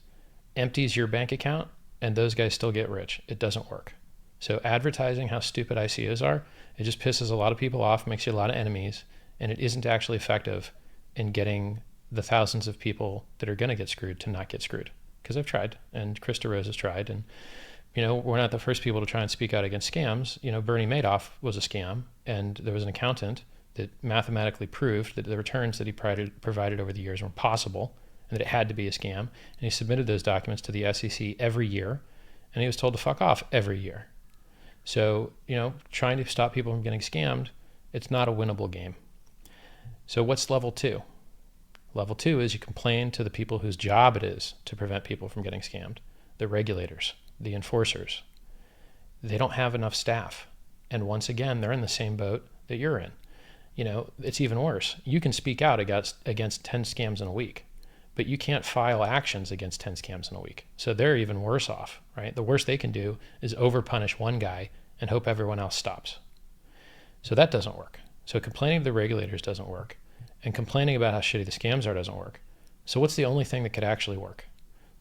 empties your bank account and those guys still get rich. It doesn't work. So advertising how stupid ICOs are, it just pisses a lot of people off, makes you a lot of enemies, and it isn't actually effective in getting the thousands of people that are going to get screwed to not get screwed. Because I've tried, and Krista Rose has tried, and we're not the first people to try and speak out against scams. Bernie Madoff was a scam, and there was an accountant that mathematically proved that the returns that he provided over the years were possible and that it had to be a scam. And he submitted those documents to the SEC every year, and he was told to fuck off every year. So, trying to stop people from getting scammed, it's not a winnable game. So what's level two? Level two is you complain to the people whose job it is to prevent people from getting scammed, the regulators, the enforcers. They don't have enough staff. And once again, they're in the same boat that you're in. It's even worse. You can speak out against 10 scams in a week, but you can't file actions against 10 scams in a week. So they're even worse off, right? The worst they can do is overpunish one guy and hope everyone else stops. So that doesn't work. So complaining to the regulators doesn't work, and complaining about how shitty the scams are doesn't work. So what's the only thing that could actually work?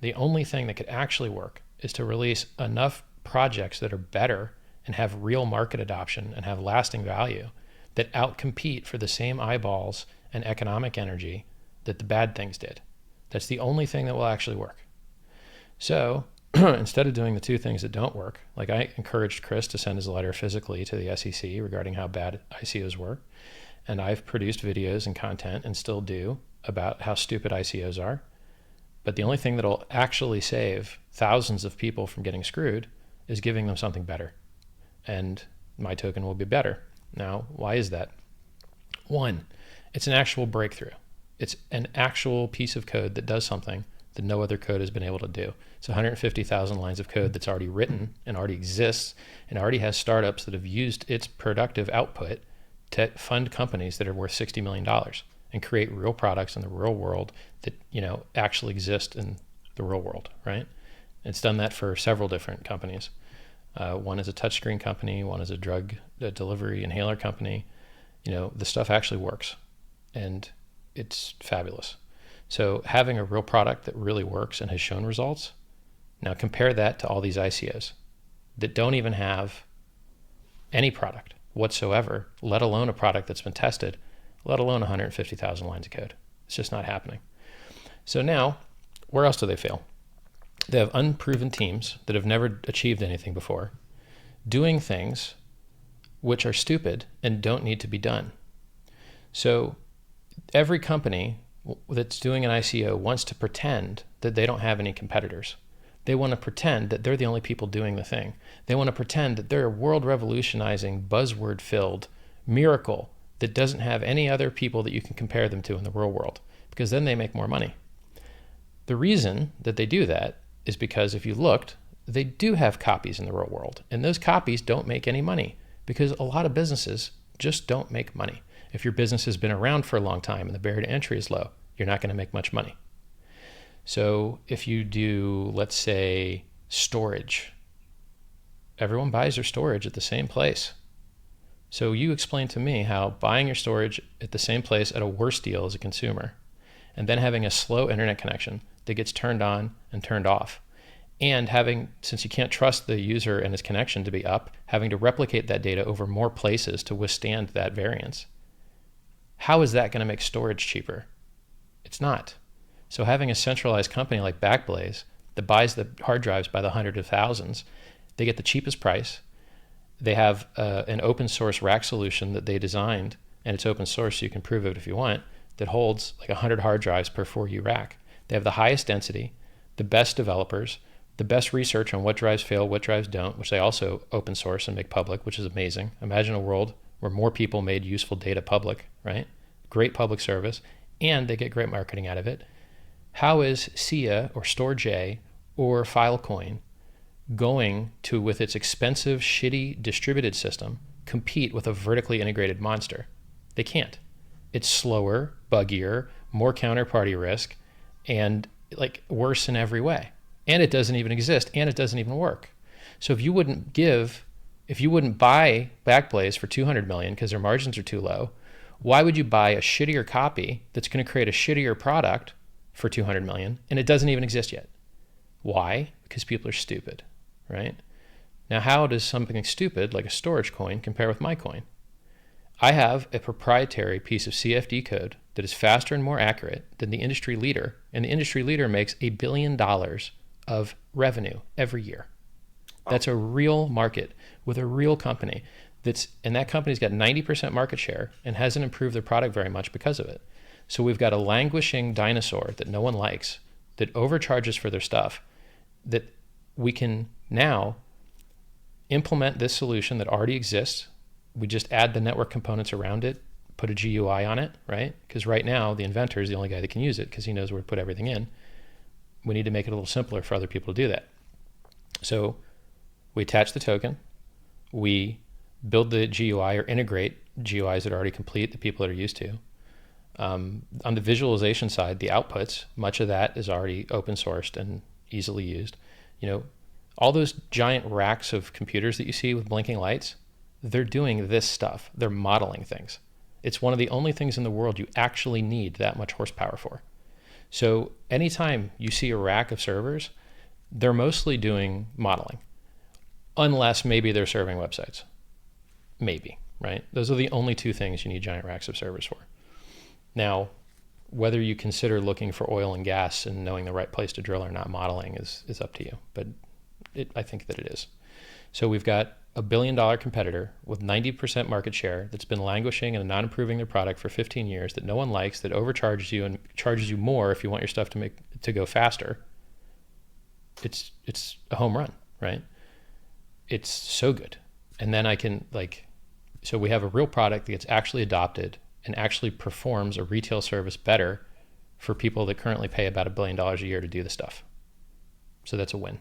The only thing that could actually work is to release enough projects that are better and have real market adoption and have lasting value that outcompete for the same eyeballs and economic energy that the bad things did. That's the only thing that will actually work. So instead of doing the two things that don't work, like I encouraged Chris to send his letter physically to the SEC regarding how bad ICOs were, and I've produced videos and content and still do about how stupid ICOs are. But the only thing that'll actually save thousands of people from getting screwed is giving them something better. And my token will be better. Now, why is that? One, it's an actual breakthrough. It's an actual piece of code that does something that no other code has been able to do. It's 150,000 lines of code that's already written and already exists and already has startups that have used its productive output to fund companies that are worth $60 million and create real products in the real world that, actually exist in the real world, right? It's done that for several different companies. One is a touchscreen company, one is a drug delivery inhaler company. The stuff actually works and it's fabulous. So having a real product that really works and has shown results, now compare that to all these ICOs that don't even have any product whatsoever, let alone a product that's been tested, let alone 150,000 lines of code. It's just not happening. So now, where else do they fail? They have unproven teams that have never achieved anything before, doing things which are stupid and don't need to be done. So every company that's doing an ICO wants to pretend that they don't have any competitors. They want to pretend that they're the only people doing the thing. They want to pretend that they're a world revolutionizing, buzzword filled miracle that doesn't have any other people that you can compare them to in the real world, because then they make more money. The reason that they do that is because if you looked, they do have copies in the real world, and those copies don't make any money because a lot of businesses just don't make money. If your business has been around for a long time and the barrier to entry is low, you're not going to make much money. So if you do, let's say, storage, everyone buys their storage at the same place. So you explain to me how buying your storage at the same place at a worse deal as a consumer, and then having a slow internet connection that gets turned on and turned off, and having, since you can't trust the user and his connection to be up, having to replicate that data over more places to withstand that variance. How is that going to make storage cheaper? It's not. So having a centralized company like Backblaze that buys the hard drives by the hundreds of thousands, they get the cheapest price. They have an open source rack solution that they designed, and it's open source, so you can prove it if you want, that holds like 100 hard drives per 4U rack. They have the highest density, the best developers, the best research on what drives fail, what drives don't, which they also open source and make public, which is amazing. Imagine a world where more people made useful data public, right? Great public service, and they get great marketing out of it. How is SIA or StoreJ or Filecoin going to, with its expensive, shitty distributed system, compete with a vertically integrated monster? They can't. It's slower, buggier, more counterparty risk, and like worse in every way. And it doesn't even exist, and it doesn't even work. So if you wouldn't buy Backblaze for 200 million because their margins are too low, why would you buy a shittier copy that's going to create a shittier product for 200 million and it doesn't even exist yet? Why? Because people are stupid, right? Now, how does something stupid like a storage coin compare with my coin? I have a proprietary piece of CFD code that is faster and more accurate than the industry leader, and the industry leader makes $1 billion of revenue every year. That's a real market with a real company and that company's got 90% market share and hasn't improved their product very much because of it. So we've got a languishing dinosaur that no one likes, that overcharges for their stuff, that we can now implement this solution that already exists. We just add the network components around it, put a GUI on it, right? Because right now the inventor is the only guy that can use it because he knows where to put everything in. We need to make it a little simpler for other people to do that. So we attach the token, we build the GUI or integrate GUIs that are already complete that people are used to. On the visualization side, the outputs, much of that is already open sourced and easily used. All those giant racks of computers that you see with blinking lights, they're doing this stuff. They're modeling things. It's one of the only things in the world you actually need that much horsepower for. So anytime you see a rack of servers, they're mostly doing modeling, unless maybe they're serving websites. Maybe, right? Those are the only two things you need giant racks of servers for. Now, whether you consider looking for oil and gas and knowing the right place to drill or not modeling is up to you, but I think that it is. So we've got a $1 billion competitor with 90% market share that's been languishing and not improving their product for 15 years, that no one likes, that overcharges you and charges you more if you want your stuff to go faster. It's a home run, right? It's so good. And then so we have a real product that gets actually adopted and actually performs a retail service better for people that currently pay about $1 billion a year to do the stuff. So that's a win.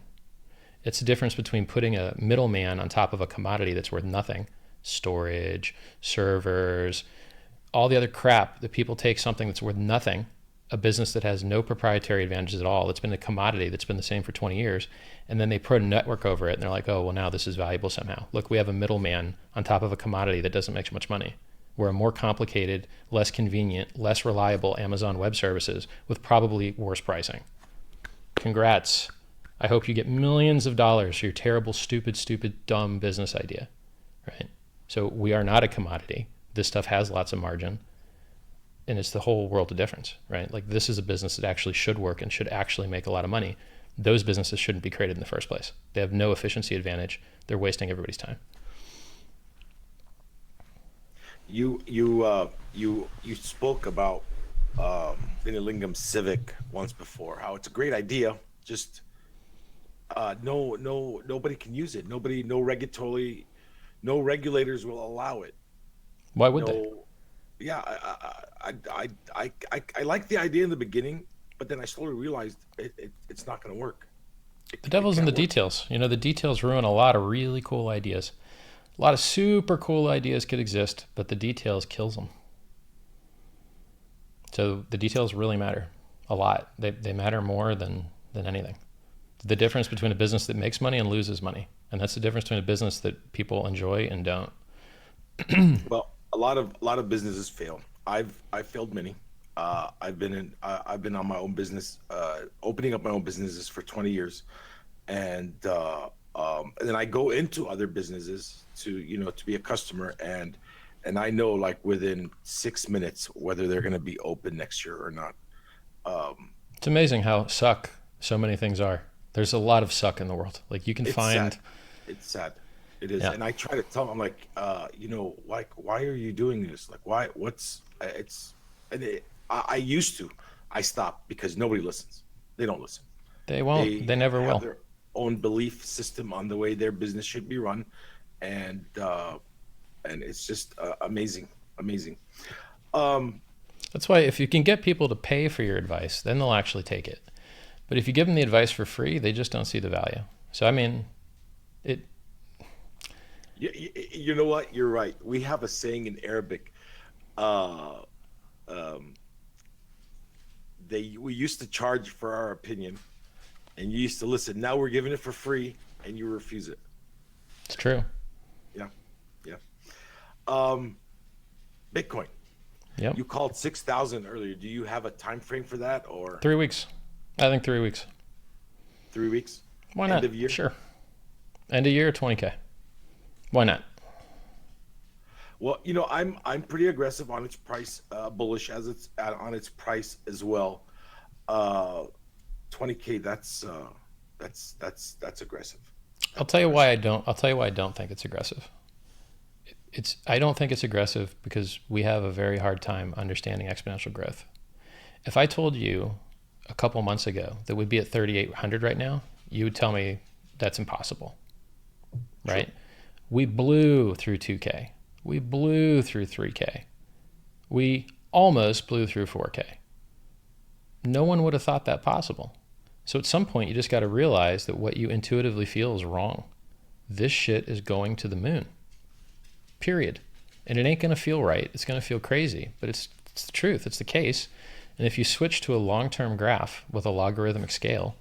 It's the difference between putting a middleman on top of a commodity that's worth nothing, storage, servers, all the other crap that people take something that's worth nothing, a business that has no proprietary advantages at all, that's been a commodity that's been the same for 20 years, and then they put a network over it and they're like, oh, well, now this is valuable somehow. Look, we have a middleman on top of a commodity that doesn't make much money. We're a more complicated, less convenient, less reliable Amazon Web Services with probably worse pricing. Congrats. I hope you get millions of dollars for your terrible, stupid, dumb business idea, right? So we are not a commodity. This stuff has lots of margin, and it's the whole world of difference, right? Like, this is a business that actually should work and should actually make a lot of money. Those businesses shouldn't be created in the first place. They have no efficiency advantage. They're wasting everybody's time. You spoke about Civic once before, how it's a great idea, just nobody can use it. No regulators will allow it. Why would they? Yeah, I like the idea in the beginning, but then I slowly realized it's not going to work. The devil's in the work. details. You know, the details ruin a lot of really cool ideas. A lot of super cool ideas could exist, but the details kills them. So the details really matter a lot. They matter more than anything. The difference between a business that makes money and loses money. And that's the difference between a business that people enjoy and don't. Well, a lot of businesses fail. I've failed many. I've been on my own business, opening up my own businesses for 20 years, and then I go into other businesses to be a customer, and I know, like, within 6 minutes whether they're going to be open next year or not. It's amazing how suck so many things are. There's a lot of suck in the world. Like, you can find. Sad. It's sad. It is. Yeah. And I try to tell them, like, like, why are you doing this? Like, why? I used to. I stopped because nobody listens. They don't listen. They won't. They never have will. their own belief system on the way their business should be run, and it's just amazing. That's why if you can get people to pay for your advice, then they'll actually take it. But if you give them the advice for free, they just don't see the value. So, I mean, it. You know what? You're right. We have a saying in Arabic. We used to charge for our opinion, and you used to listen. Now we're giving it for free, and you refuse it. It's true. Yeah. Bitcoin. Yep. You called 6,000 earlier. Do you have a time frame for that, or 3 weeks? I think 3 weeks. 3 weeks? Why not? End of year? Sure. End of year, 20K. Why not? Well, I'm pretty aggressive on its price, bullish as it's on its price as well. 20K. That's aggressive. I'll tell you why I don't. I'll tell you why I don't think it's aggressive. I don't think it's aggressive because we have a very hard time understanding exponential growth. If I told you a couple months ago that we'd be at 3,800 right now, you would tell me that's impossible, right? Sure. We blew through 2K. We blew through 3K. We almost blew through 4K. No one would have thought that possible. So at some point, you just got to realize that what you intuitively feel is wrong. This shit is going to the moon. Period. And it ain't going to feel right. It's going to feel crazy, but it's the truth. It's the case. And if you switch to a long-term graph with a logarithmic scale,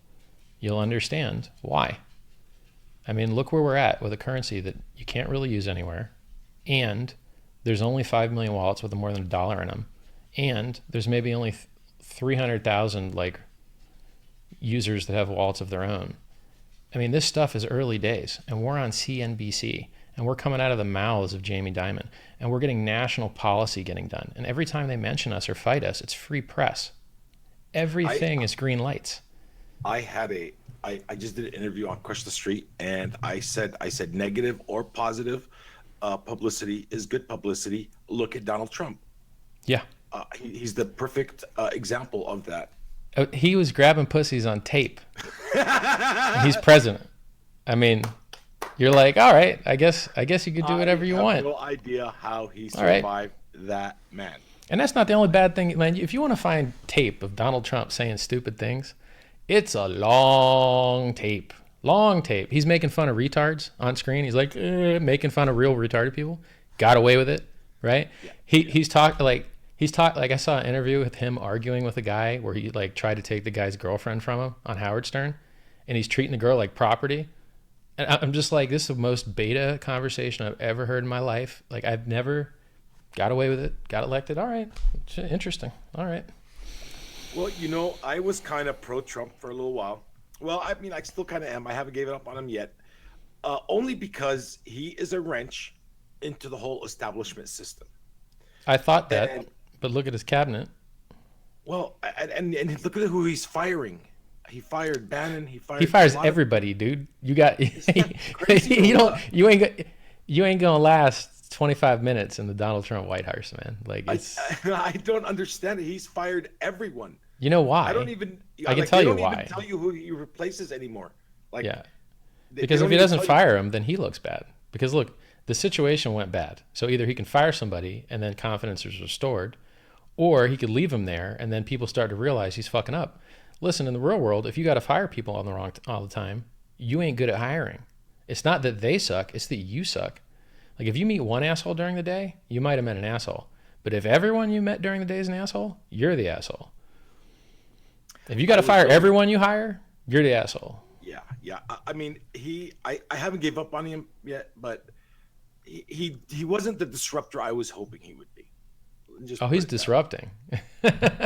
you'll understand why. I mean, look where we're at with a currency that you can't really use anywhere. And there's only 5 million wallets with more than $1 in them. And there's maybe only 300,000 users that have wallets of their own. I mean, this stuff is early days, and we're on CNBC, and we're coming out of the mouths of Jamie Dimon, and we're getting national policy getting done. And every time they mention us or fight us, it's free press. Everything is green lights. I just did an interview on Crush the Street, and I said negative or positive publicity is good publicity. Look at Donald Trump. Yeah. He's the perfect example of that. He was grabbing pussies on tape. He's president. I mean, you're like, all right, I guess you could do whatever you want. I have no idea how he survived that man. And that's not the only bad thing, man. If you want to find tape of Donald Trump saying stupid things, it's a long tape. Long tape. He's making fun of retards on screen. He's like making fun of real retarded people. Got away with it, right? Yeah, He yeah. he's talked like I saw an interview with him arguing with a guy where he like tried to take the guy's girlfriend from him on Howard Stern, and he's treating the girl like property. And I'm just like, this is the most beta conversation I've ever heard in my life. Like I've never got away with it, got elected. All right, interesting. All right. Well, I was kind of pro-Trump for a little while. Well, I mean, I still kind of am. I haven't given up on him yet, only because he is a wrench into the whole establishment system. I thought that, And but look at his cabinet. well, and look at who he's firing. He fired Bannon. He He fired a fires lot of. everybody, dude. You got Isn't that crazy or you don't what? you ain't gonna last 25 minutes in the Donald Trump White House, man. Like I it's I don't understand it. He's fired everyone. you know I don't why? even I can like tell they you don't even why. tell you who he replaces anymore. Like Yeah. they Because if don't he even doesn't tell you. fire him, then he looks bad. Because look, the situation went bad. So either he can fire somebody and then confidence is restored, or he could leave him there and then people start to realize he's fucking up. Listen, in the real world, if you got to fire people on the wrong all the time, you ain't good at hiring. It's not that they suck, it's that you suck. Like if you meet one asshole during the day, you might have met an asshole. But if everyone you met during the day is an asshole, you're the asshole. If you got I to was fire really everyone you hire, you're the asshole. Yeah, yeah. I mean, I haven't gave up on him yet, but he wasn't the disruptor I was hoping he would be. Oh, Just put he's it that way. disrupting. It's just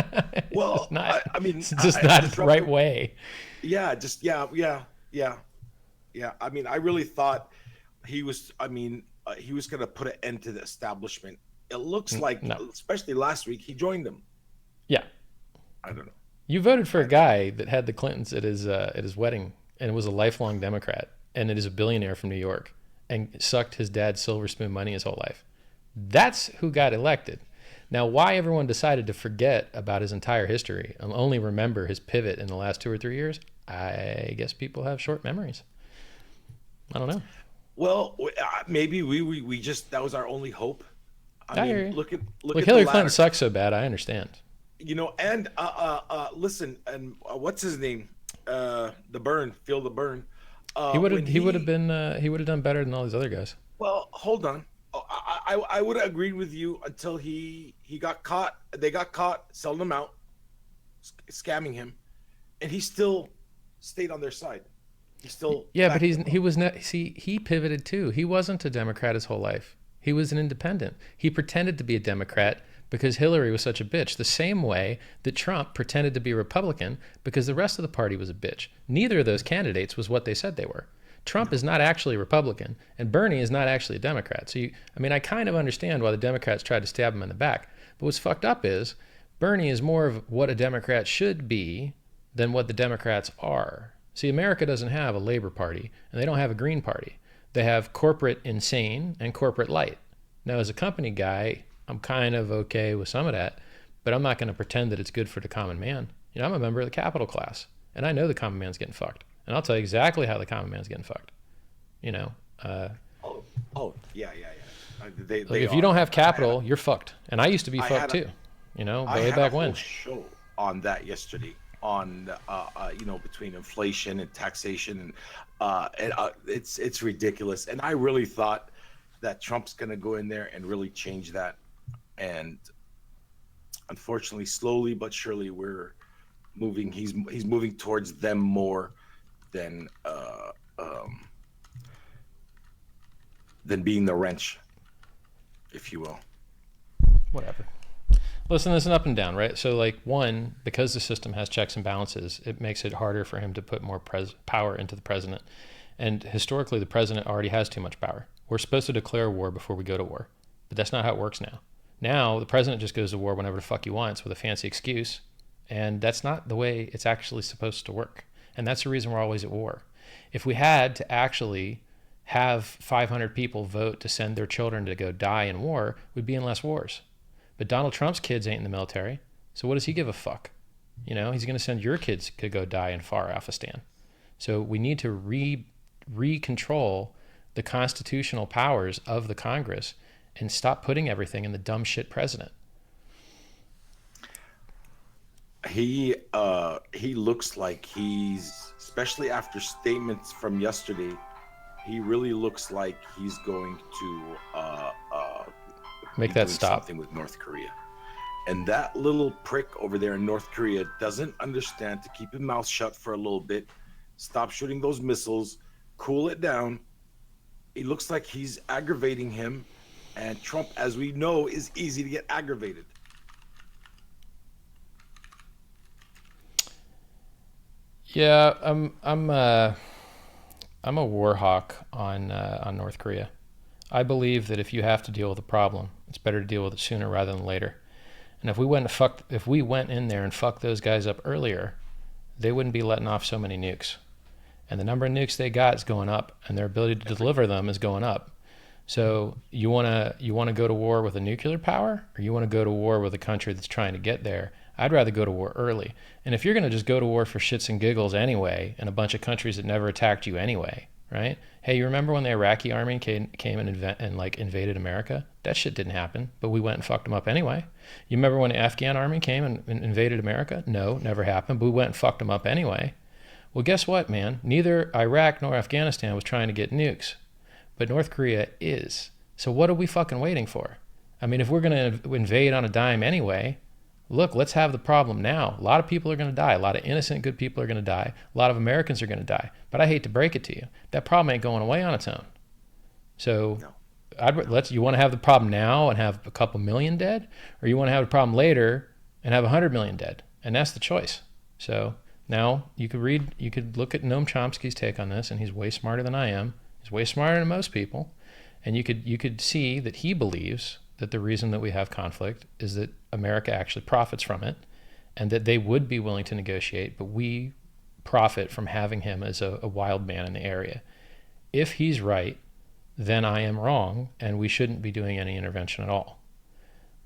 Well, not. I mean, It's just not the right disruptor. way. Yeah, just yeah, yeah. I mean, I really thought he was. I mean, he was going to put an end to the establishment. It looks like, No. especially last week, he joined them. Yeah, I don't know. you voted for a I, guy that had the Clintons at his wedding and was a lifelong Democrat and it is a billionaire from New York and sucked his dad's silver spoon money his whole life. That's who got elected. Now, why everyone decided to forget about his entire history and only remember his pivot in the last 2 or 3 years, I guess people have short memories. I don't know. well, maybe we just that was our only hope. I I hear mean, you. look Look, at the Hillary Clinton ladder. sucks so bad. I understand. And listen, and what's his name? The burn, feel the burn. When He would have been he would have done better than all these other guys. well, hold on. Oh, I would have agreed with you until he got caught. They got caught selling him out, scamming him, and he still stayed on their side. He still Yeah, but backed them he up. was not. See, he pivoted too. He wasn't a Democrat his whole life. He was an independent. He pretended to be a Democrat because Hillary was such a bitch. The same way that Trump pretended to be a Republican because the rest of the party was a bitch. Neither of those candidates was what they said they were. Trump is No, not actually a Republican, and Bernie is not actually a Democrat. So I mean, I kind of understand why the Democrats tried to stab him in the back. But what's fucked up is Bernie is more of what a Democrat should be than what the Democrats are. See, America doesn't have a Labor Party, and they don't have a Green Party. They have corporate insane and corporate light. Now, as a company guy, I'm kind of okay with some of that, but I'm not going to pretend that it's good for the common man. I'm a member of the capital class, and I know the common man's getting fucked. And I'll tell you exactly how the common man's getting fucked. You know, uh, oh, oh, yeah, yeah, yeah. like They if you are. don't have capital, you're fucked. And I used to be I fucked had a, too. I Way had a back whole when. show on that yesterday on between inflation and taxation and it's ridiculous. And I really thought that Trump's going to go in there and really change that. And unfortunately, slowly but surely, we're moving. He's moving towards them more than than being the wrench, if you will. Whatever. Listen, there's an up and down, right? So, like, one, because the system has checks and balances, it makes it harder for him to put more power into the president. And historically, the president already has too much power. We're supposed to declare war before we go to war, but that's not how it works now. Now, the president just goes to war whenever the fuck he wants with a fancy excuse, and that's not the way it's actually supposed to work. And that's the reason we're always at war. If we had to actually have 500 people vote to send their children to go die in war, we'd be in less wars. But Donald Trump's kids ain't in the military, so what does he give a fuck? He's going to send your kids to go die in far Afghanistan. So we need to recontrol the constitutional powers of the Congress and stop putting everything in the dumb shit president. he looks like he's, especially after statements from yesterday, he really looks like he's going to Make be that doing stop. something with North Korea. And that little prick over there in North Korea doesn't understand to keep his mouth shut for a little bit, stop shooting those missiles, cool it down. It looks like he's aggravating him, and Trump, as we know, is easy to get aggravated. Yeah, I'm a war hawk on North Korea. I believe that if you have to deal with a problem, it's better to deal with it sooner rather than later. And if we went in there and fucked those guys up earlier, they wouldn't be letting off so many nukes. And the number of nukes they got is going up, and their ability to Every deliver them is going up. So you wanna go to war with a nuclear power, or you want to go to war with a country that's trying to get there? I'd rather go to war early. And if you're going to just go to war for shits and giggles anyway, in a bunch of countries that never attacked you anyway, right? Hey, you remember when the Iraqi army came and like invaded America? That shit didn't happen, but we went and fucked them up anyway. You remember when the Afghan army came and invaded America? No, never happened, but we went and fucked them up anyway. Well, guess what, man? Neither Iraq nor Afghanistan was trying to get nukes, but North Korea is. So what are we fucking waiting for? I mean, if we're going to invade on a dime anyway, look, let's have the problem now. A lot of people are going to die. A lot of innocent, good people are going to die. A lot of Americans are going to die. But I hate to break it to you, that problem ain't going away on its own. So no, no. you want to have the problem now and have a couple million dead, or you want to have the problem later and have 100 million dead, and that's the choice. So now you could look at Noam Chomsky's take on this, and he's way smarter than I am. He's way smarter than most people, and you could see that he believes that the reason that we have conflict is that America actually profits from it, and that they would be willing to negotiate, but we profit from having him as a wild man in the area. If he's right, then I am wrong, and we shouldn't be doing any intervention at all.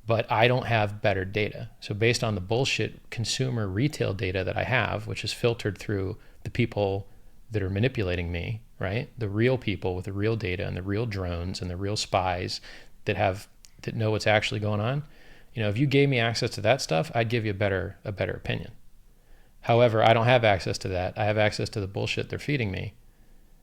But I don't have better data. So, based on the bullshit consumer retail data that I have, which is filtered through the people that are manipulating me, right? The real people with the real data and the real drones and the real spies that know what's actually going on. If you gave me access to that stuff, I'd give you a better opinion. However, I don't have access to that. I have access to the bullshit they're feeding me,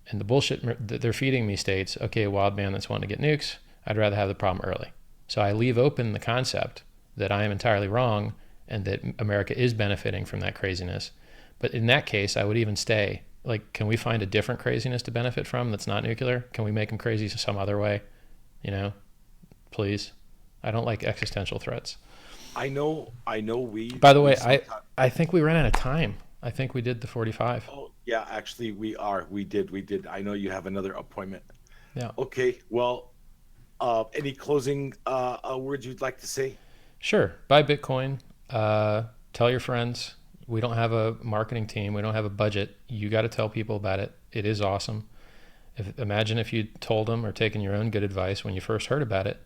and the bullshit that they're feeding me states, okay, a wild man that's wanting to get nukes, I'd rather have the problem early. So I leave open the concept that I am entirely wrong and that America is benefiting from that craziness. But in that case, I would even stay. Like, can we find a different craziness to benefit from that's not nuclear? Can we make them crazy some other way? You know, please. I don't like existential threats. I know. By the We way, sometimes. I think we ran out of time. I think we did the 45. Oh yeah, actually, we are. We did. I know you have another appointment. Yeah. Okay. Well, any closing words you'd like to say? Sure. Buy Bitcoin. Tell your friends. We don't have a marketing team. We don't have a budget. You got to tell people about it. It is awesome. Imagine if you told them or taken your own good advice when you first heard about it,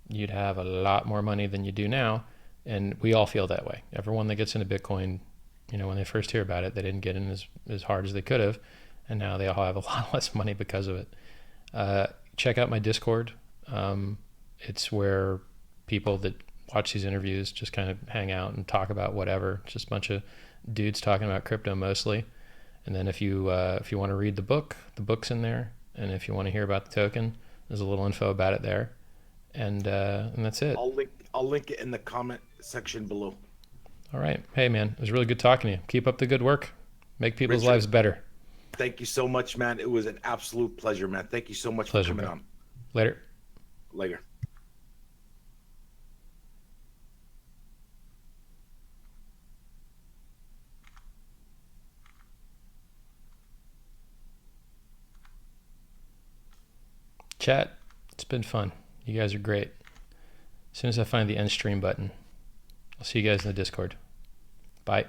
you'd have a lot more money than you do now. And we all feel that way. Everyone that gets into Bitcoin, when they first hear about it, they didn't get in as hard as they could have. And now they all have a lot less money because of it. Check out my Discord. It's where people that watch these interviews just kind of hang out and talk about whatever. It's just a bunch of dudes talking about crypto mostly. And then if you want to read the book's in there. And if you want to hear about the token, there's a little info about it there. And that's it. I'll link it in the comment section below. All right. Hey, man, it was really good talking to you. Keep up the good work. Make people's Richard, lives better. thank you so much, man. It was an absolute pleasure, man. Thank you so much for Pleasure, coming bro. on. Later. Later. Chat. It's been fun. You guys are great. As soon as I find the end stream button, I'll see you guys in the Discord. Bye.